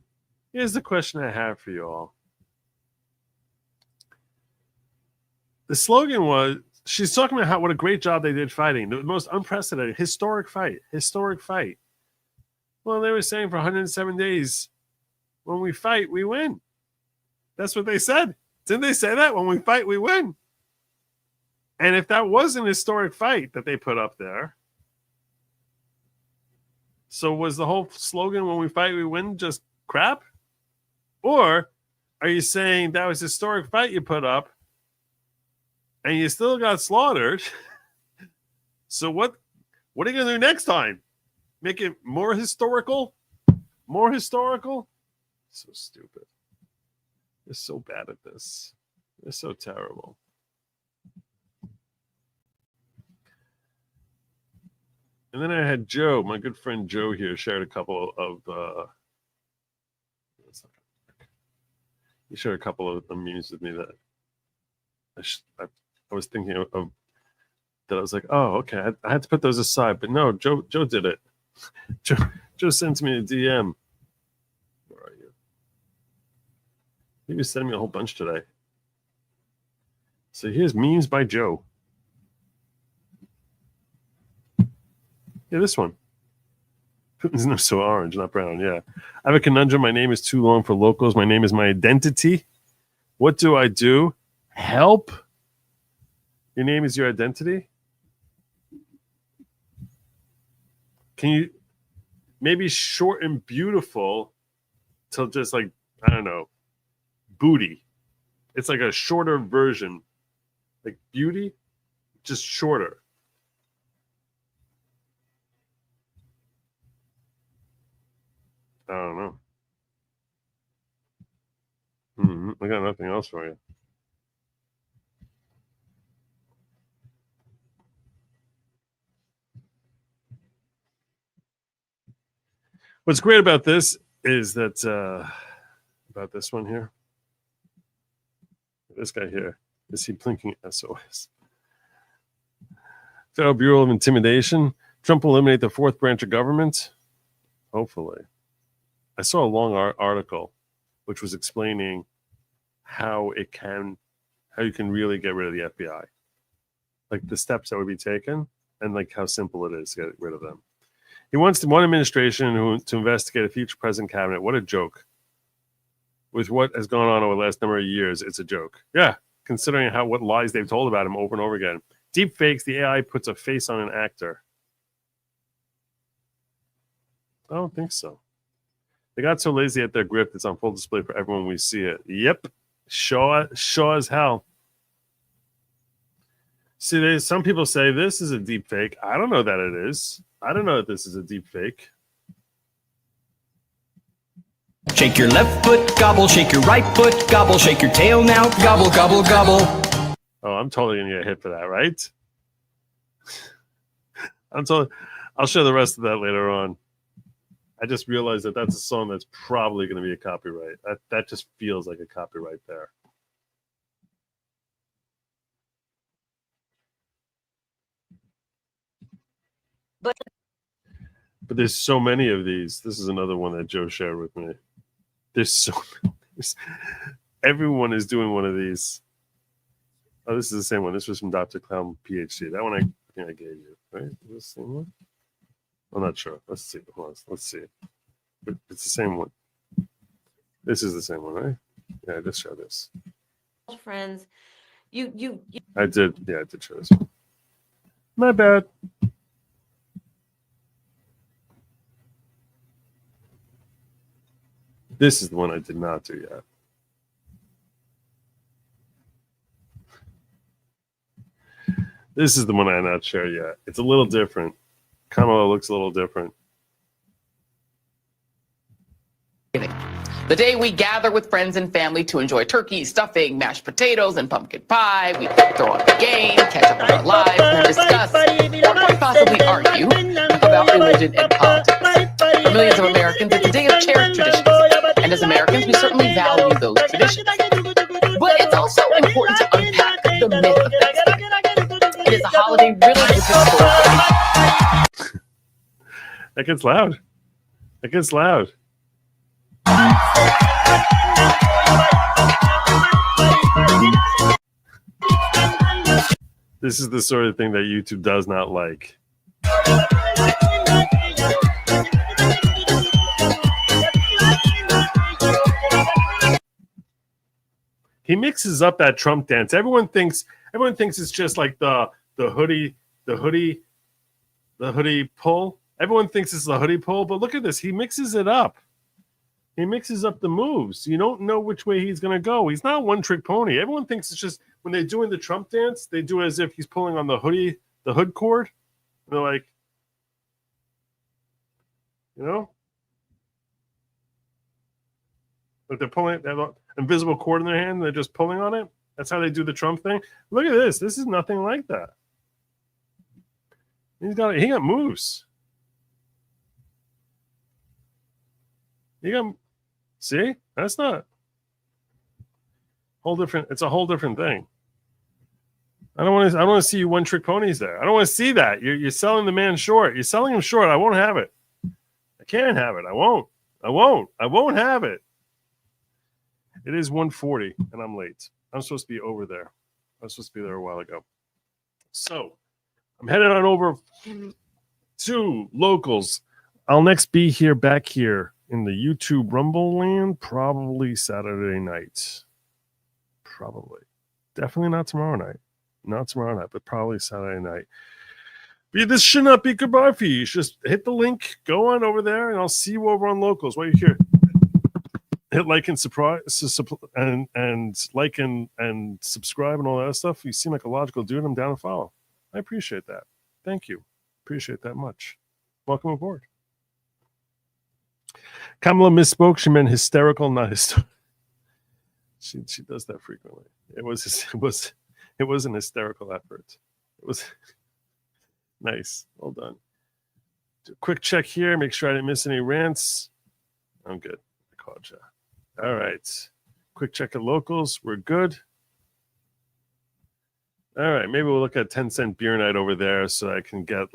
Speaker 1: The slogan was, she's talking about what a great job they did fighting. The most unprecedented, historic fight. Well, they were saying for 107 days, when we fight, we win. That's what they said. Didn't they say that? When we fight, we win. And if that was an historic fight that they put up there, so was the whole slogan, when we fight, we win, just crap? Or are you saying that was a historic fight you put up and you still got slaughtered? So what are you going to do next time? Make it more historical? So stupid. They're so bad at this. They're so terrible. And then I had Joe, my good friend Joe here, shared a couple of he shared a couple of memes with me that I was thinking of that I was like, oh, okay, I had to put those aside, but no, Joe did it. Joe sent me a DM. Where are you? He was sending me a whole bunch today. So here's memes by Joe. Yeah, this one. Putin's not so orange, not brown. Yeah. I have a conundrum. My name is too long for locals. My name is my identity. What do I do? Help? Your name is your identity? Can you maybe shorten beautiful till just like, I don't know, booty? It's like a shorter version. Like beauty, just shorter. I don't know. I got nothing else for you. What's great about this is that about this one here. This guy here. Is he blinking SOS? Federal Bureau of Intimidation. Trump will eliminate the fourth branch of government. Hopefully. I saw a long article which was explaining how you can really get rid of the FBI, like the steps that would be taken, and like how simple it is to get rid of them. He wants one administration to investigate a future president cabinet. What a joke! With what has gone on over the last number of years, it's a joke. Yeah, considering what lies they've told about him over and over again. Deep fakes. The AI puts a face on an actor. I don't think so. They got so lazy at their grip, it's on full display for everyone we see it. Yep. Sure as hell. See, some people say this is a deep fake. I don't know that it is. I don't know that this is a deep fake.
Speaker 22: Shake your left foot, gobble. Shake your right foot, gobble. Shake your tail now, gobble, gobble, gobble.
Speaker 1: Oh, I'm totally going to get hit for that, right? I'll share the rest of that later on. I just realized that that's a song that's probably going to be a copyright. That just feels like a copyright there. But there's so many of these. This is another one that Joe shared with me. There's so many. Everyone is doing one of these. Oh, this is the same one. This was from Dr. Clown PhD. That one I think I gave you, right? Is this the same one? I'm not sure. Let's see. Hold on. Let's see. But it's the same one. This is the same one, right? Yeah, I just showed this.
Speaker 21: Friends, you.
Speaker 1: I did. Yeah, I did show this one. My bad. This is the one I did not do yet. This is the one I have not shared yet. It's a little different. Kamala looks a little different.
Speaker 2: The day we gather with friends and family to enjoy turkey, stuffing, mashed potatoes, and pumpkin pie. We throw on the game, catch up with our lives, and discuss, or quite possibly argue, about religion and politics. For millions of Americans, it's a day of cherished traditions. And as Americans, we certainly value those traditions. But it's also important to unpack the myth of Thanksgiving. It is a holiday really with historical.
Speaker 1: That gets loud. It gets loud. This is the sort of thing that YouTube does not like. He mixes up that Trump dance. Everyone thinks it's just like the hoodie pull. Everyone thinks it's the hoodie pull, but look at this. He mixes it up. He mixes up the moves. You don't know which way he's going to go. He's not a one-trick pony. Everyone thinks it's just when they're doing the Trump dance, they do it as if he's pulling on the hood cord. And they're like, like they're pulling, they have an invisible cord in their hand, and they're just pulling on it. That's how they do the Trump thing. Look at this. This is nothing like that. He got moves. See, that's not whole different. It's a whole different thing. I don't want to see you one trick ponies there. I don't want to see that. You're selling the man short. You're selling him short. I won't have it. I can't have it. I won't have it. It is 1:40 and I'm late. I'm supposed to be over there. I was supposed to be there a while ago. So I'm headed on over to locals. I'll next be back here in the YouTube Rumble land, probably Saturday night. Probably. Definitely not tomorrow night. Not tomorrow night, but probably Saturday night. But this should not be goodbye for you. You should just hit the link, go on over there, and I'll see you over on locals. While you're here, hit like and like and subscribe and all that stuff. You seem like a logical dude. I'm down to follow. I appreciate that. Thank you. Appreciate that much. Welcome aboard. Kamala misspoke. She meant hysterical, not hysterical. She does that frequently. It was an hysterical effort. It was nice. Well done. Do a quick check here. Make sure I didn't miss any rants. I'm good. I called you. All right. Quick check of locals. We're good. All right. Maybe we'll look at 10-cent beer night over there so I can get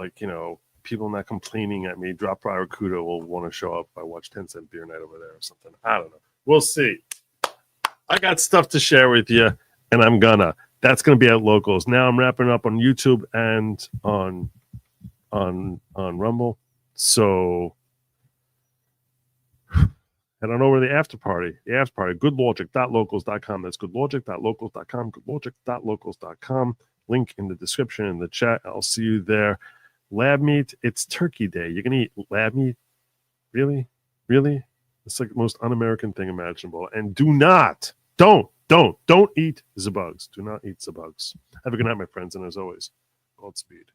Speaker 1: people not complaining at me. Drop Barracuda will want to show up. I watch 10-cent beer night over there or something. I don't know. We'll see. I got stuff to share with you, and I'm gonna. That's gonna be at locals. Now I'm wrapping up on YouTube and on Rumble. So head on over to the after party. The after party. Goodlogic.locals.com. That's goodlogic.locals.com. Goodlogic.locals.com. Link in the description in the chat. I'll see you there. Lab meat. It's Turkey Day. You're gonna eat lab meat? Really? Really? It's like the most un-American thing imaginable. And don't eat the bugs. Do not eat the bugs. Have a good night, my friends. And as always, Godspeed.